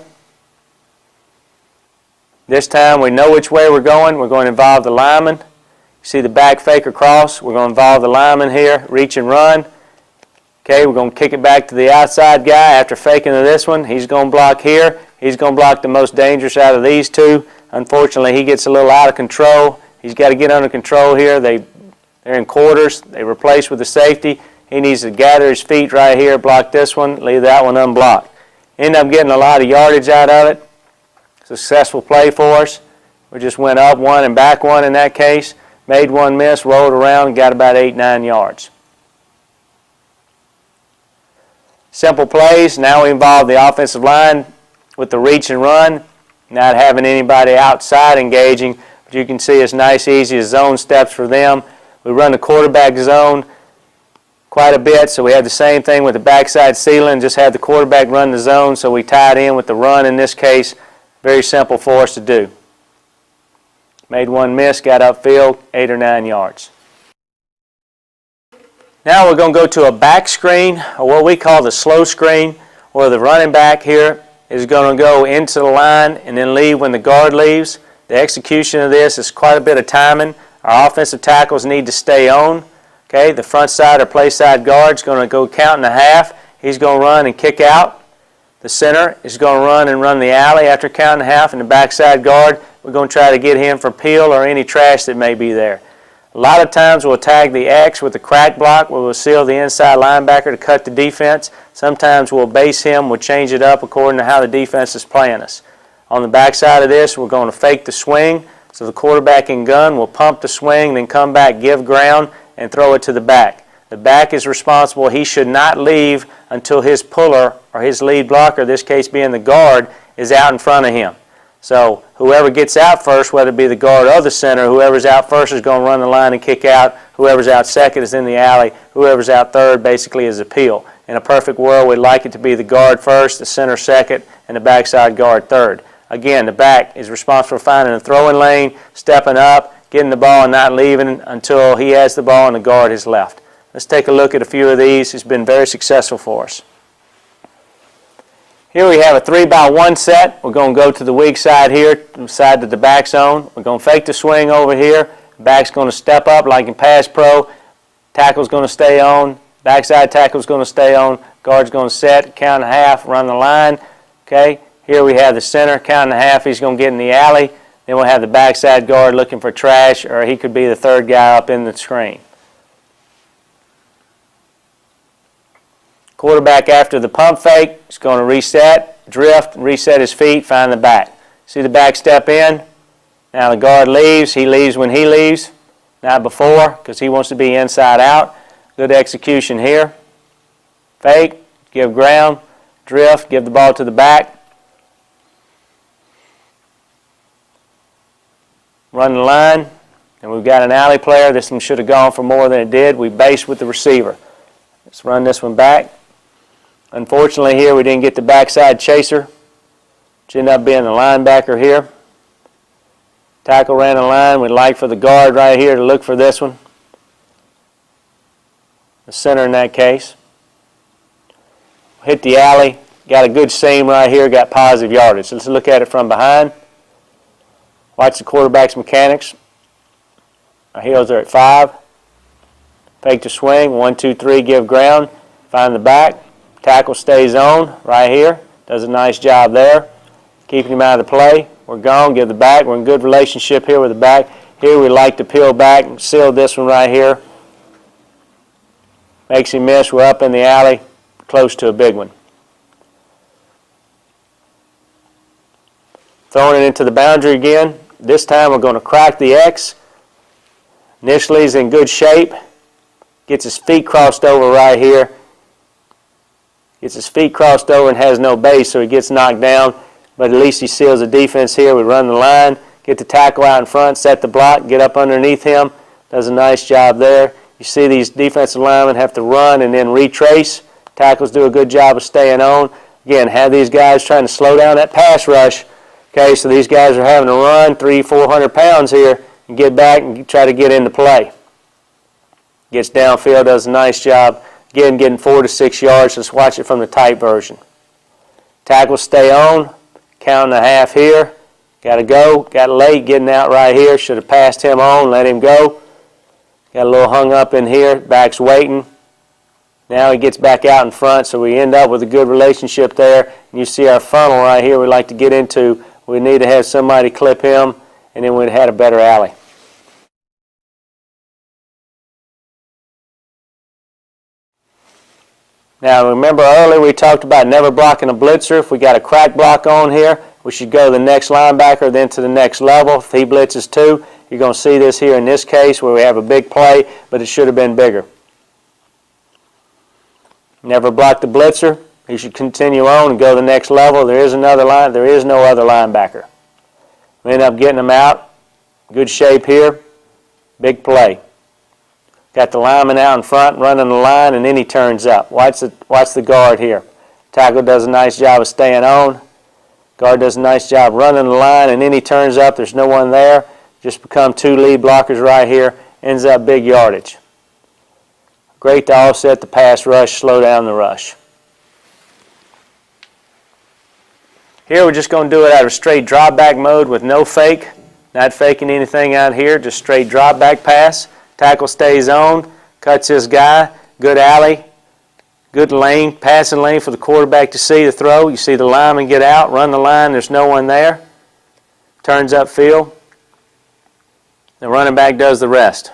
This time we know which way we're going. We're going to involve the lineman. See the back fake across. We're going to involve the lineman here. Reach and run. Okay, we're going to kick it back to the outside guy after faking to this one. He's going to block here. He's going to block the most dangerous out of these two. Unfortunately, he gets a little out of control. He's got to get under control here. They're in quarters. They replace with the safety. He needs to gather his feet right here, block this one, leave that one unblocked. End up getting a lot of yardage out of it. Successful play for us. We just went up one and back one in that case. Made one miss, rolled around, and got about 8-9 yards. Simple plays. Now we involve the offensive line with the reach and run, not having anybody outside engaging. But you can see it's nice, easy zone steps for them. We run the quarterback zone quite a bit, so we have the same thing with the backside ceiling, just have the quarterback run the zone, so we tie it in with the run in this case. Very simple for us to do. Made one miss, got upfield, 8 or 9 yards. Now we're going to go to a back screen, or what we call the slow screen, where the running back here is going to go into the line and then leave when the guard leaves. The execution of this is quite a bit of timing. Our offensive tackles need to stay on. Okay, the front side or play side guard is going to go count and a half. He's going to run and kick out. The center is going to run and run the alley after count and a half, and the backside guard, we're going to try to get him for peel or any trash that may be there. A lot of times we'll tag the X with the crack block where we'll seal the inside linebacker to cut the defense. Sometimes we'll base him, we'll change it up according to how the defense is playing us. On the backside of this, we're going to fake the swing. So the quarterback in gun will pump the swing, then come back, give ground, and throw it to the back. The back is responsible. He should not leave until his puller or his lead blocker, this case being the guard, is out in front of him. So whoever gets out first, whether it be the guard or the center, whoever's out first is going to run the line and kick out. Whoever's out second is in the alley. Whoever's out third basically is a peel. In a perfect world, we'd like it to be the guard first, the center second, and the backside guard third. Again, the back is responsible for finding a throwing lane, stepping up, getting the ball and not leaving until he has the ball and the guard is left. Let's take a look at a few of these. It's been very successful for us. Here we have a 3-by-1 set. We're going to go to the weak side here, side to the back zone. We're going to fake the swing over here. Back's going to step up like in pass pro. Tackle's going to stay on. Backside tackle's going to stay on. Guard's going to set, count and a half, run the line. Okay. Here we have the center, count and a half, he's going to get in the alley. Then we'll have the backside guard looking for trash, or he could be the third guy up in the screen. Quarterback after the pump fake is going to reset, drift, reset his feet, find the back. See the back step in? Now the guard leaves. He leaves when he leaves, not before, because he wants to be inside out. Good execution here. Fake, give ground, drift, give the ball to the back. Run the line, and we've got an alley player. This one should have gone for more than it did. We based with the receiver. Let's run this one back. Unfortunately here we didn't get the backside chaser, which ended up being the linebacker here. Tackle ran the line. We'd like for the guard right here to look for this one. The center in that case. Hit the alley. Got a good seam right here. Got positive yardage. Let's look at it from behind. Watch the quarterback's mechanics. Our heels are at 5. fake the swing, 1, 2, 3, give ground, find the back, tackle stays on right here, does a nice job there, keeping him out of the play. We're gone, give the back, we're in good relationship here with the back. Here we like to peel back and seal this one right here. Makes him miss, we're up in the alley, close to a big one. Throwing it into the boundary again. This time we're going to crack the X. Initially he's in good shape. Gets his feet crossed over right here. Gets his feet crossed over and has no base, so he gets knocked down. But at least he seals the defense here. We run the line, get the tackle out in front, set the block, get up underneath him. Does a nice job there. You see these defensive linemen have to run and then retrace. Tackles do a good job of staying on. Again, have these guys trying to slow down that pass rush. Okay, so these guys are having to run 300-400 pounds here and get back and try to get into play. Gets downfield, does a nice job. Again, getting 4 to 6 yards. Let's watch it from the tight version. Tackles stay on. Count and a half here. Got to go. Got late getting out right here. Should have passed him on. Let him go. Got a little hung up in here. Back's waiting. Now he gets back out in front, so we end up with a good relationship there. And you see our funnel right here we like to get into. We need to have somebody clip him, and then we'd have had a better alley. Now remember earlier we talked about never blocking a blitzer. If we got a crack block on here, we should go to the next linebacker, then to the next level. If he blitzes 2, you're going to see this here in this case where we have a big play, but it should have been bigger. Never block the blitzer. He should continue on and go to the next level. There is no other linebacker. We end up getting him out. Good shape here. Big play. Got the lineman out in front running the line, and then he turns up. Watch the guard here. Tackle does a nice job of staying on. Guard does a nice job running the line, and then he turns up. There's no one there. Just become 2 lead blockers right here. Ends up big yardage. Great to offset the pass rush, slow down the rush. Here we're just going to do it out of straight drop back mode with no fake. Not faking anything out here, just straight drop back pass. Tackle stays on, cuts his guy, good alley, good lane, passing lane for the quarterback to see the throw. You see the lineman get out, run the line, there's no one there. Turns upfield. The running back does the rest.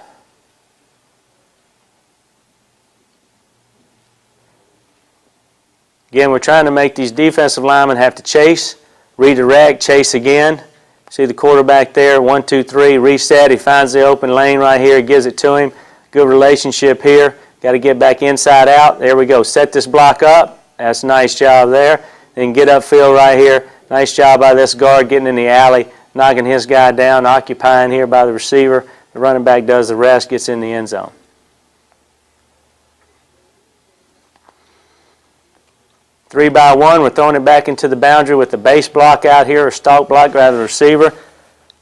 Again, we're trying to make these defensive linemen have to chase, redirect, chase again. See the quarterback there, 1, 2, 3, reset. He finds the open lane right here, gives it to him. Good relationship here. Got to get back inside out. There we go. Set this block up. That's a nice job there. Then get upfield right here. Nice job by this guard getting in the alley, knocking his guy down, occupying here by the receiver. The running back does the rest, gets in the end zone. Three by one, we're throwing it back into the boundary with the base block out here, or stalk block by the receiver.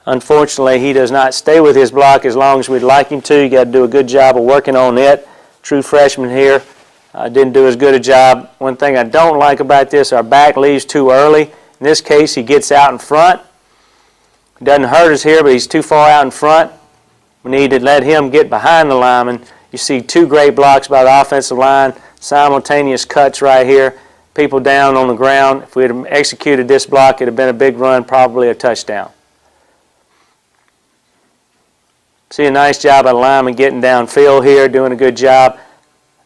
Unfortunately, he does not stay with his block as long as we'd like him to. You got to do a good job of working on it. True freshman here didn't do as good a job. One thing I don't like about this, our back leaves too early. In this case, he gets out in front. It doesn't hurt us here, but he's too far out in front. We need to let him get behind the lineman. You see 2 great blocks by the offensive line, simultaneous cuts right here. People down on the ground. If we had executed this block, it would have been a big run, probably a touchdown. See a nice job by the lineman getting downfield here, doing a good job.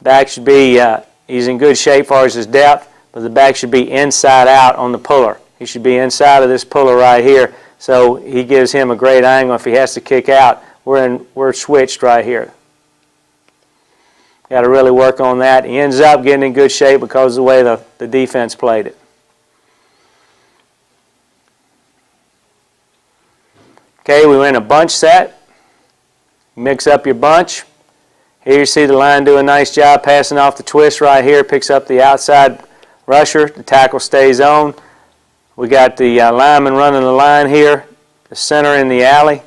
Back should be, he's in good shape as far as his depth, but the back should be inside out on the puller. He should be inside of this puller right here, so he gives him a great angle. If he has to kick out, we're switched right here. Got to really work on that. He ends up getting in good shape because of the way the defense played it. Okay, we went a bunch set. Mix up your bunch. Here you see the line do a nice job passing off the twist right here. Picks up the outside rusher. The tackle stays on. We got the lineman running the line here. The center in the alley.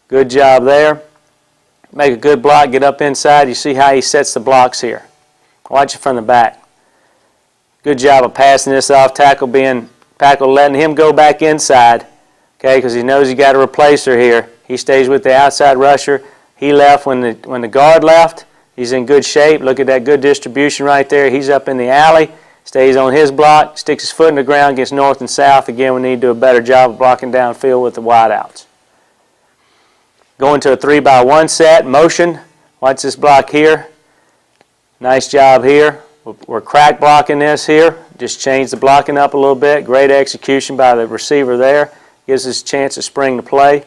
Good job there. Make a good block, get up inside. You see how he sets the blocks here. Watch it from the back. Good job of passing this off. Tackle letting him go back inside. Okay, because he knows he got a replacer here. He stays with the outside rusher. He left when the guard left. He's in good shape. Look at that good distribution right there. He's up in the alley, stays on his block, sticks his foot in the ground, gets north and south. Again, we need to do a better job of blocking downfield with the wideouts. Going to a 3-by-1 set, motion. Watch this block here. Nice job here. We're crack blocking this here. Just change the blocking up a little bit. Great execution by the receiver there. Gives us a chance to spring the play.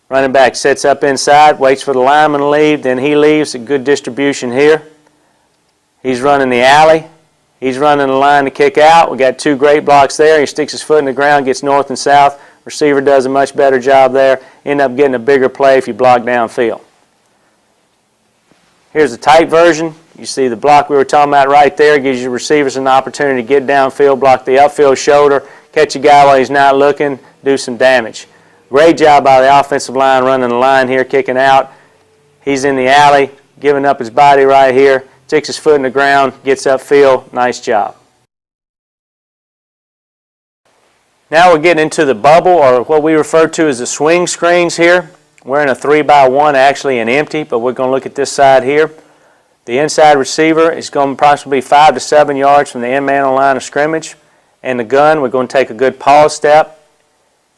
Running back sets up inside, waits for the lineman to leave, then he leaves. A good distribution here. He's running the alley. He's running the line to kick out. We got 2 great blocks there. He sticks his foot in the ground, gets north and south. Receiver does a much better job there. End up getting a bigger play if you block downfield. Here's the tight version. You see the block we were talking about right there. Gives your receivers an opportunity to get downfield, block the upfield shoulder, catch a guy while he's not looking, do some damage. Great job by the offensive line running the line here, kicking out. He's in the alley, giving up his body right here, sticks his foot in the ground, gets upfield. Nice job. Now we're getting into the bubble, or what we refer to as the swing screens here. We're in a 3-by-1, actually an empty, but we're going to look at this side here. The inside receiver is going to approximately 5 to 7 yards from the end man on line of scrimmage. And the gun, we're going to take a good pause step,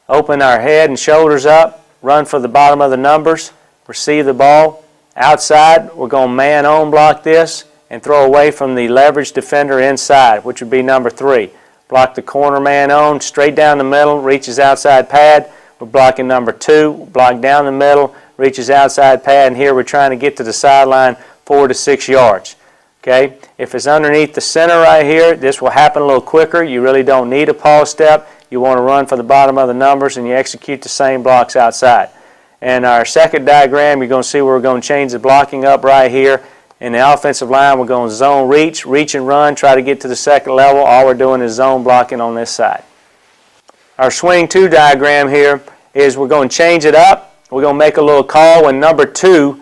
open our head and shoulders up, run for the bottom of the numbers, receive the ball. Outside, we're going to man-on block this and throw away from the leverage defender inside, which would be number 3. Block the corner man-on, straight down the middle, reaches outside pad. We're blocking number 2, block down the middle, reaches outside pad, and here we're trying to get to the sideline 4 to 6 yards. Okay? If it's underneath the center right here, this will happen a little quicker. You really don't need a pause step. You want to run for the bottom of the numbers, and you execute the same blocks outside. And our second diagram, you're going to see where we're going to change the blocking up right here. In the offensive line, we're going to zone reach and run, try to get to the second level. All we're doing is zone blocking on this side. Our swing 2 diagram here is we're going to change it up. We're going to make a little call when number 2,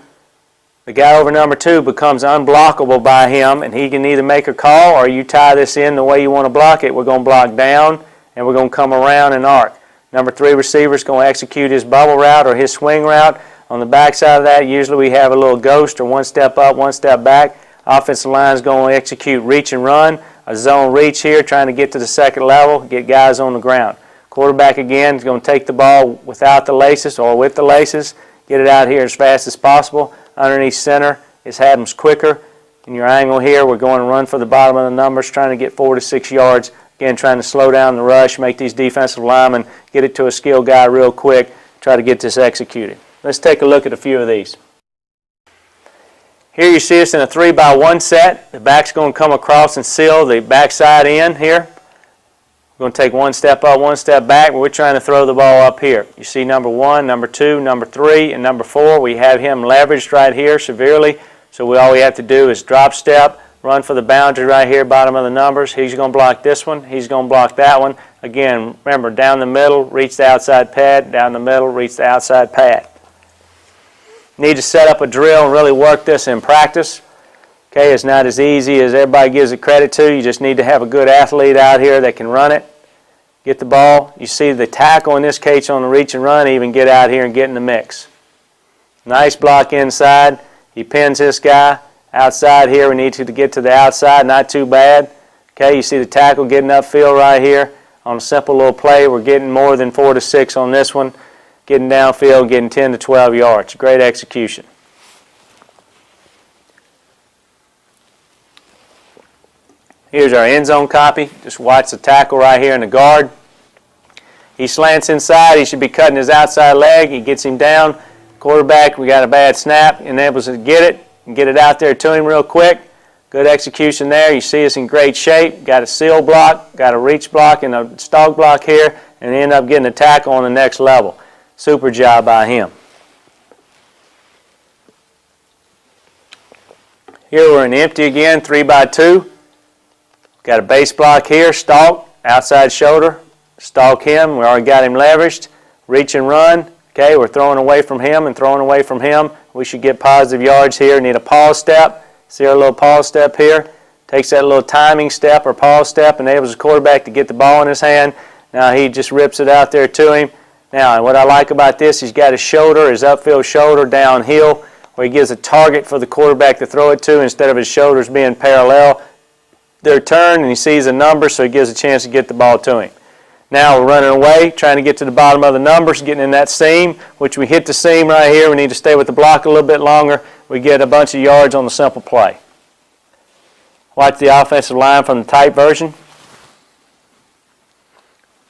the guy over number 2, becomes unblockable by him, and he can either make a call or you tie this in the way you want to block it. We're going to block down, and we're going to come around and arc. Number 3 receiver is going to execute his bubble route or his swing route. On the back side of that, usually we have a little ghost or 1 step up, 1 step back. Offensive line is going to execute reach and run, a zone reach here, trying to get to the second level, get guys on the ground. Quarterback again is going to take the ball without the laces or with the laces, get it out here as fast as possible. Underneath center, it happens quicker. In your angle here, we're going to run for the bottom of the numbers, trying to get 4 to 6 yards. Again, trying to slow down the rush, make these defensive linemen get it to a skilled guy real quick, try to get this executed. Let's take a look at a few of these. Here you see us in a 3-by-1 set. The back's going to come across and seal the backside end here. We're going to take 1 step up, 1 step back, but we're trying to throw the ball up here. You see number 1, number 2, number 3, and number 4. We have him leveraged right here severely, so all we have to do is drop step, run for the boundary right here, bottom of the numbers. He's going to block this one. He's going to block that one. Again, remember, down the middle, reach the outside pad. Down the middle, reach the outside pad. Need to set up a drill and really work this in practice. Okay, it's not as easy as everybody gives it credit to. You just need to have a good athlete out here that can run it. Get the ball. You see the tackle in this case on the reach and run even get out here and get in the mix. Nice block inside. He pins this guy. Outside here, we need to get to the outside, not too bad. Okay, you see the tackle getting upfield right here. On a simple little play, we're getting more than 4 to 6 on this one. Getting downfield, getting 10 to 12 yards. Great execution. Here's our end zone copy. Just watch the tackle right here in the guard. He slants inside. He should be cutting his outside leg. He gets him down. Quarterback, we got a bad snap. Enables to get it and get it out there to him real quick. Good execution there. You see us in great shape. Got a seal block, got a reach block, and a stalk block here, and end up getting a tackle on the next level. Super job by him. Here we're in empty again, 3-by-2. Got a base block here, stalk, outside shoulder, stalk him. We already got him leveraged. Reach and run. Okay, we're throwing away from him and throwing away from him. We should get positive yards here. Need a pause step. See our little pause step here? Takes that little timing step or pause step, enables the quarterback to get the ball in his hand. Now he just rips it out there to him. Now, what I like about this, he's got his shoulder, his upfield shoulder downhill, where he gives a target for the quarterback to throw it to instead of his shoulders being parallel. They're turned, and he sees a number, so he gives a chance to get the ball to him. Now we're running away, trying to get to the bottom of the numbers, getting in that seam, which we hit the seam right here. We need to stay with the block a little bit longer. We get a bunch of yards on the simple play. Watch the offensive line from the type version.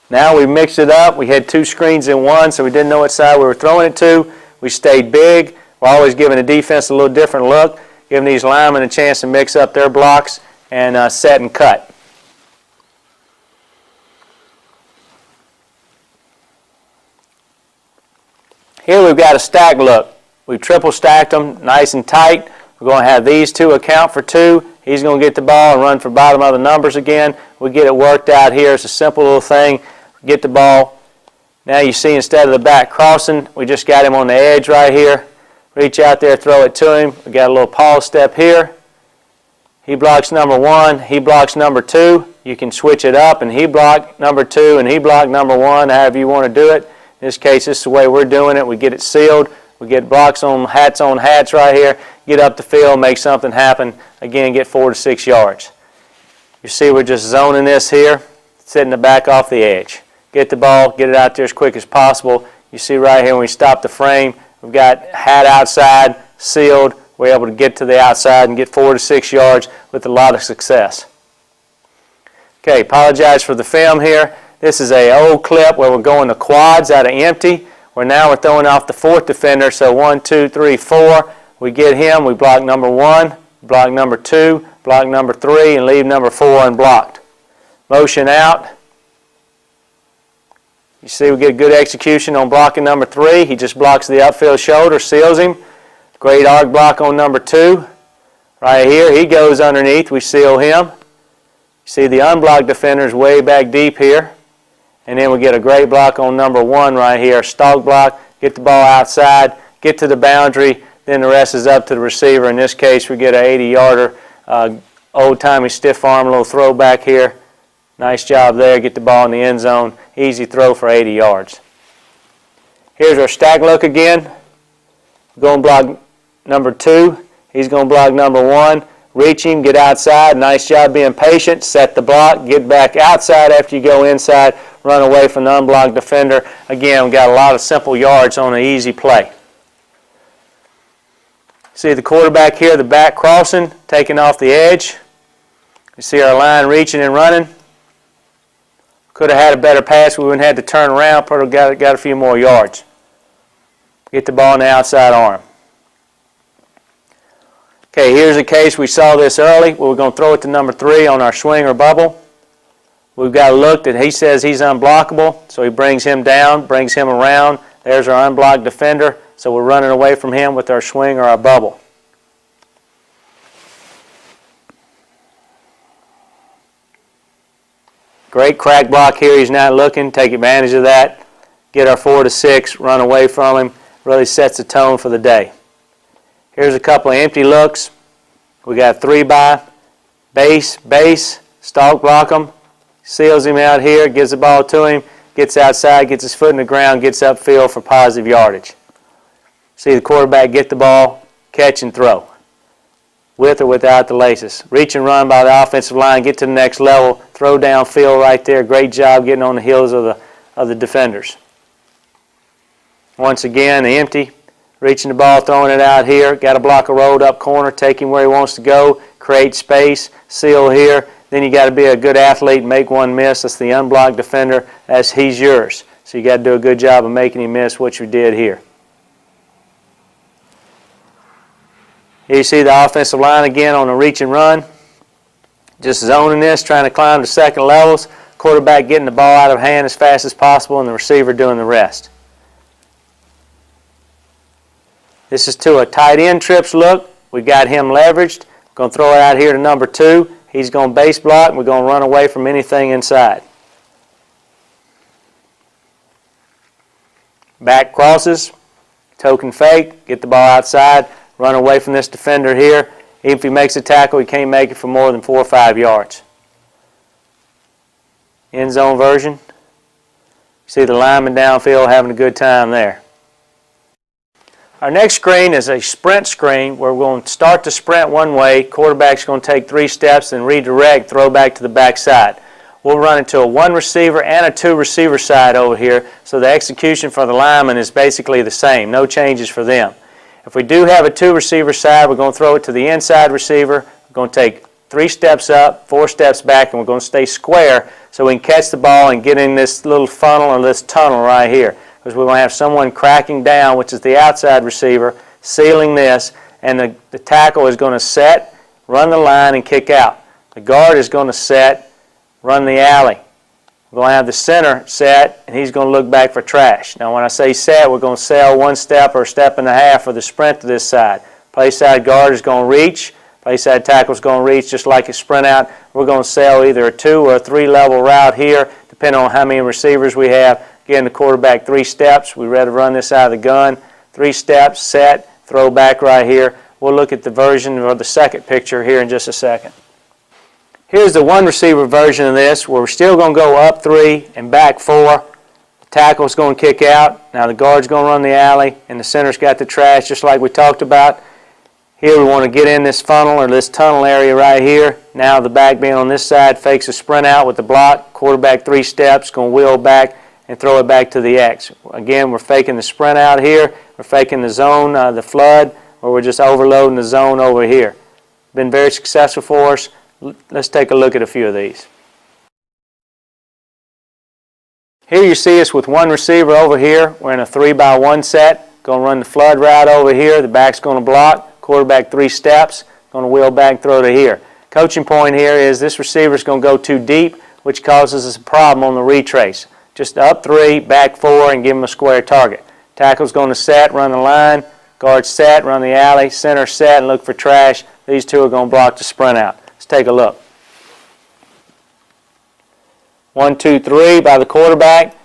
Now we mixed it up. We had two screens in one, so we didn't know what side we were throwing it to. We stayed big. We're always giving the defense a little different look, giving these linemen a chance to mix up their blocks and set and cut. Here we've got a stack look. We've triple stacked them nice and tight. We're going to have these two account for two. He's going to get the ball and run for bottom of the numbers again. We get it worked out here. It's a simple little thing. Get the ball. Now you see instead of the back crossing, we just got him on the edge right here. Reach out there, throw it to him. We got a little pause step here. He blocks number one. He blocks number two. You can switch it up, and he blocked number two, and he blocked number one, however you want to do it. In this case, this is the way we're doing it. We get it sealed. We get blocks on hats right here. Get up the field, make something happen. Again, get 4 to 6 yards. You see we're just zoning this here, setting the back off the edge. Get the ball, get it out there as quick as possible. You see right here when we stop the frame, we've got hat outside, sealed. We're able to get to the outside and get 4 to 6 yards with a lot of success. Okay, apologize for the film here. This is an old clip where we're going to quads out of empty. We're throwing off the fourth defender, so 1, 2, 3, 4. We get him, we block number one, block number two, block number three, and leave number four unblocked. Motion out. You see we get good execution on blocking number three. He just blocks the upfield shoulder, seals him. Great arc block on number two. Right here, he goes underneath, we seal him. You see the unblocked defender is way back deep here. And then we get a great block on number one right here, stalk block, get the ball outside, get to the boundary, then the rest is up to the receiver. In this case, we get an 80-yarder, old-timey stiff arm, little throwback here. Nice job there, get the ball in the end zone. Easy throw for 80 yards. Here's our stack look again. We're going to block number two. He's going to block number one. Reach him, get outside. Nice job being patient. Set the block, get back outside after you go inside. Run away from the unblocked defender. Again, we've got a lot of simple yards on an easy play. See the quarterback here, the back crossing, taking off the edge. You see our line reaching and running. Could have had a better pass. We wouldn't have had to turn around. Probably got a few more yards. Get the ball in the outside arm. Okay, here's a case. We saw this early. We're going to throw it to number three on our swing or bubble. We've got a look that he says he's unblockable, so he brings him down, brings him around. There's our unblocked defender, so we're running away from him with our swing or our bubble. Great crack block here. He's not looking. Take advantage of that. Get our 4 to 6, run away from him. Really sets the tone for the day. Here's a couple of empty looks. We got 3-by, base, stalk block him. Seals him out here, gives the ball to him, gets outside, gets his foot in the ground, gets upfield for positive yardage. See the quarterback get the ball, catch and throw. With or without the laces. Reach and run by the offensive line, get to the next level, throw downfield right there. Great job getting on the heels of the defenders. Once again, empty. Reaching the ball, throwing it out here. Got to block a rolled up corner, take him where he wants to go, create space, seal here. Then you got to be a good athlete and make one miss. That's the unblocked defender. He's yours. So you got to do a good job of making him miss what you did here. Here you see the offensive line again on a reach and run. Just zoning this, trying to climb to second levels. Quarterback getting the ball out of hand as fast as possible and the receiver doing the rest. This is to a tight end trips look. We got him leveraged. Going to throw it out here to number two. He's going to base block, and we're going to run away from anything inside. Back crosses, token fake, get the ball outside, run away from this defender here. Even if he makes a tackle, he can't make it for more than 4 or 5 yards. End zone version. See the lineman downfield having a good time there. Our next screen is a sprint screen where we're going to start the sprint one way. Quarterback's going to take 3 steps and redirect, throw back to the backside. We'll run into a 1 receiver and a 2 receiver side over here, so the execution for the lineman is basically the same. No changes for them. If we do have a 2 receiver side, we're going to throw it to the inside receiver. We're going to take 3 steps up, 4 steps back, and we're going to stay square so we can catch the ball and get in this little funnel or this tunnel right here. Because we're going to have someone cracking down, which is the outside receiver, sealing this, and the tackle is going to set, run the line, and kick out. The guard is going to set, run the alley. We're going to have the center set, and he's going to look back for trash. Now when I say set, we're going to sail 1 step or a step and a half for the sprint to this side. Play side guard is going to reach. Play side tackle is going to reach just like a sprint out. We're going to sail either a 2 or a 3 level route here, depending on how many receivers we have. Again, the quarterback 3 steps. We'd rather run this out of the gun. 3 steps, set, throw back right here. We'll look at the version or the second picture here in just a second. Here's the 1 receiver version of this where we're still going to go up 3 and back 4. The tackle's going to kick out. Now the guard's going to run the alley and the center's got the trash just like we talked about. Here we want to get in this funnel or this tunnel area right here. Now the back being on this side fakes a sprint out with the block. Quarterback 3 steps, going to wheel back and throw it back to the X. Again, we're faking the sprint out here. We're faking the zone, the flood, or we're just overloading the zone over here. Been very successful for us. Let's take a look at a few of these. Here you see us with 1 receiver over here. We're in a 3-by-1 set. Going to run the flood route over here. The back's going to block. Quarterback 3 steps. Going to wheel back, throw to here. Coaching point here is this receiver's going to go too deep, which causes us a problem on the retrace. Just up 3, back 4, and give him a square target. Tackle's going to set, run the line. Guard set, run the alley. Center set, and look for trash. These 2 are going to block the sprint out. Let's take a look. 1, 2, 3 by the quarterback.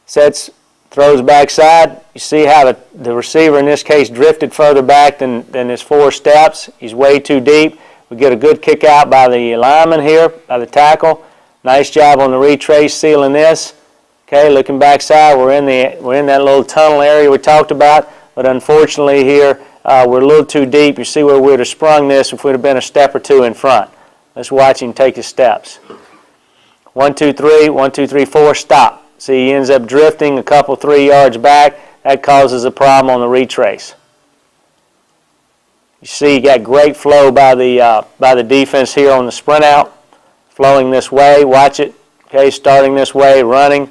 Sets, throws backside. You see how the receiver in this case drifted further back than his 4 steps. He's way too deep. We get a good kick out by the lineman here, by the tackle. Nice job on the retrace sealing this. Okay, looking backside, we're in that little tunnel area we talked about, but unfortunately here we're a little too deep. You see where we would have sprung this if we'd have been a step or 2 in front. Let's watch him take his steps. 1, 2, 3, 1, 2, 3, 4, stop. See, he ends up drifting a couple 3 yards back. That causes a problem on the retrace. You see, you got great flow by the defense here on the sprint out, flowing this way. Watch it. Okay, starting this way, running.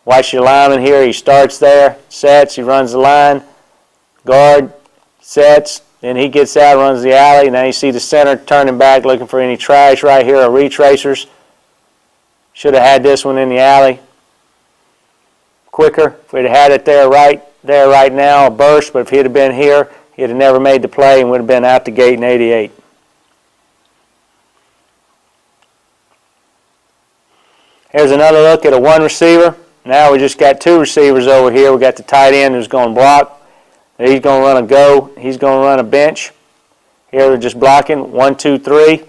Watch your lineman here. He starts there, sets, he runs the line. Guard sets, then he gets out, runs the alley. Now you see the center turning back, looking for any trash right here or retracers. Should have had this one in the alley quicker. If we'd have had it there right now, a burst, but if he'd have been here, he'd have never made the play and would have been out the gate in 88. Here's another look at a 1 receiver. Now we just got 2 receivers over here. We got the tight end who's going to block. He's going to run a go. He's going to run a bench. Here we're just blocking. 1, 2, 3.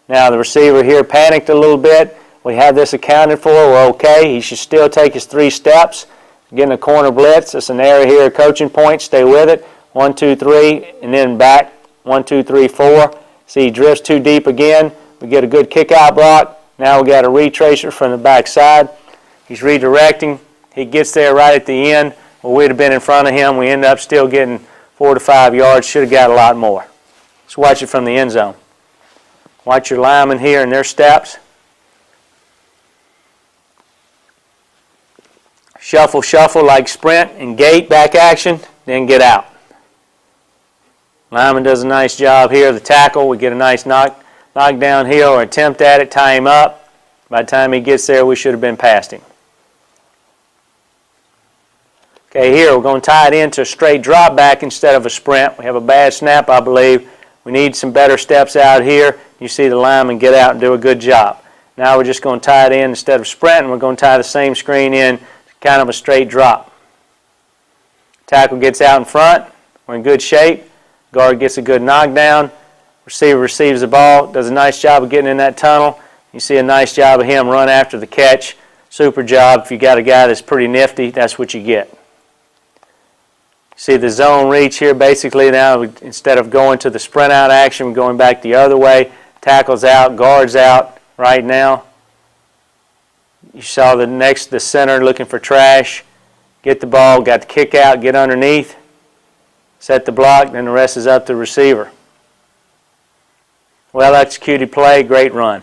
Now the receiver here panicked a little bit. We have this accounted for. We're okay. He should still take his 3 steps. Getting a corner blitz. It's an area here, a coaching point. Stay with it. 1, 2, 3, and then back. 1, 2, 3, 4. See, he drifts too deep again. We get a good kick out block. Now we got a retracer from the backside. He's redirecting. He gets there right at the end. Well, we'd have been in front of him. We end up still getting 4 to 5 yards. Should have got a lot more. Let's watch it from the end zone. Watch your linemen here and their steps. Shuffle, shuffle like sprint and gate back action, then get out. Lineman does a nice job here. The tackle, we get a nice knock down here or attempt at it, tie him up. By the time he gets there, we should have been past him. Okay, here we're going to tie it into a straight drop back instead of a sprint. We have a bad snap, I believe. We need some better steps out here. You see the lineman get out and do a good job. Now we're just going to tie it in instead of sprint, and we're going to tie the same screen in, kind of a straight drop. Tackle gets out in front. We're in good shape. Guard gets a good knockdown. Receiver receives the ball, does a nice job of getting in that tunnel. You see a nice job of him run after the catch. Super job. If you got a guy that's pretty nifty, that's what you get. See the zone reach here. Basically now, instead of going to the sprint out action, we're going back the other way. Tackles out, guards out right now. You saw the center looking for trash. Get the ball, got the kick out, get underneath, set the block, then the rest is up to the receiver. Well executed play, great run.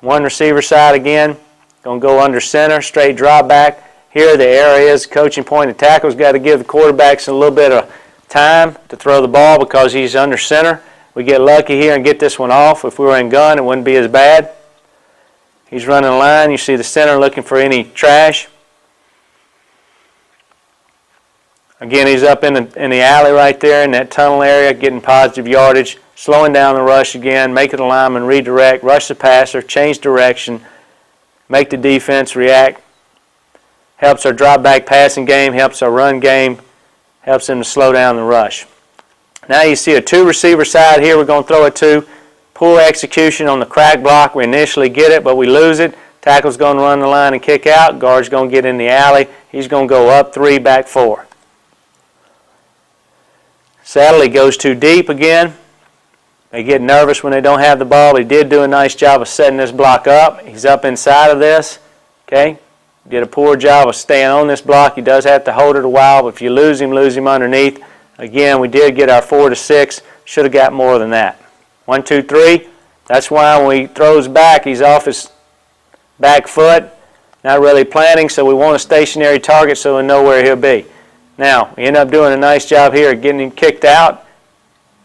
One receiver side again, going to go under center, straight drop back. Here the areas, coaching point of tackle's got to give the quarterbacks a little bit of time to throw the ball because he's under center. We get lucky here and get this one off. If we were in gun, it wouldn't be as bad. He's running a line. You see the center looking for any trash. Again, he's up in the alley right there in that tunnel area, getting positive yardage, slowing down the rush again, making the lineman redirect, rush the passer, change direction, make the defense react. Helps our drop back passing game, helps our run game, helps them to slow down the rush. Now you see a two receiver side here we're going to throw it to. Poor execution on the crack block. We initially get it, but we lose it. Tackle's going to run the line and kick out. Guard's going to get in the alley. He's going to go up 3, back 4. Sadly, goes too deep again. They get nervous when they don't have the ball. He did do a nice job of setting this block up. He's up inside of this. Okay, did a poor job of staying on this block. He does have to hold it a while, but if you lose him underneath. Again, we did get our 4 to 6. Should have got more than that. 1, 2, 3. That's why when he throws back, he's off his back foot. Not really planning, so we want a stationary target so we know where he'll be. Now, we end up doing a nice job here of getting him kicked out.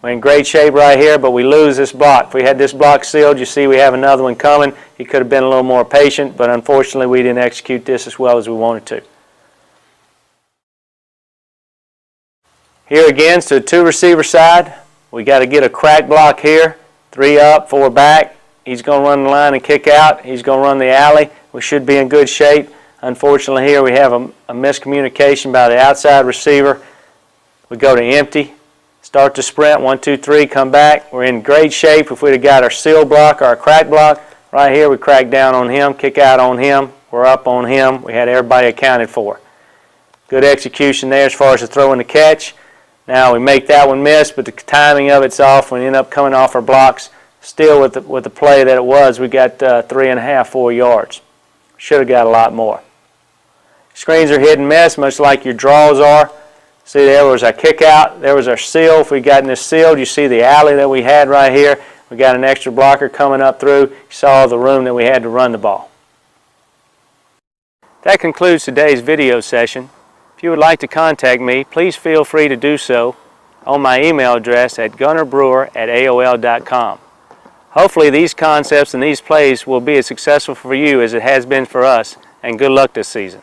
We're in great shape right here, but we lose this block. If we had this block sealed, you see we have another one coming. He could have been a little more patient, but unfortunately we didn't execute this as well as we wanted to. Here again, so 2 receiver side. We got to get a crack block here. 3 up, 4 back. He's going to run the line and kick out. He's going to run the alley. We should be in good shape. Unfortunately here we have a miscommunication by the outside receiver. We go to empty. Start to sprint, 1, 2, 3, come back. We're in great shape. If we'd have got our seal block or our crack block, right here we crack down on him, kick out on him. We're up on him. We had everybody accounted for. Good execution there as far as the throw and the catch. Now we make that one miss, but the timing of it's off. We end up coming off our blocks. Still with the play that it was, we got 3.5, 4 yards. Should have got a lot more. Screens are hit and miss, much like your draws are. See, there was our kick out. There was our seal. If we gotten this sealed, you see the alley that we had right here. We got an extra blocker coming up through. You saw the room that we had to run the ball. That concludes today's video session. If you would like to contact me, please feel free to do so on my email address at gunterbrewer@aol.com. Hopefully these concepts and these plays will be as successful for you as it has been for us, and good luck this season.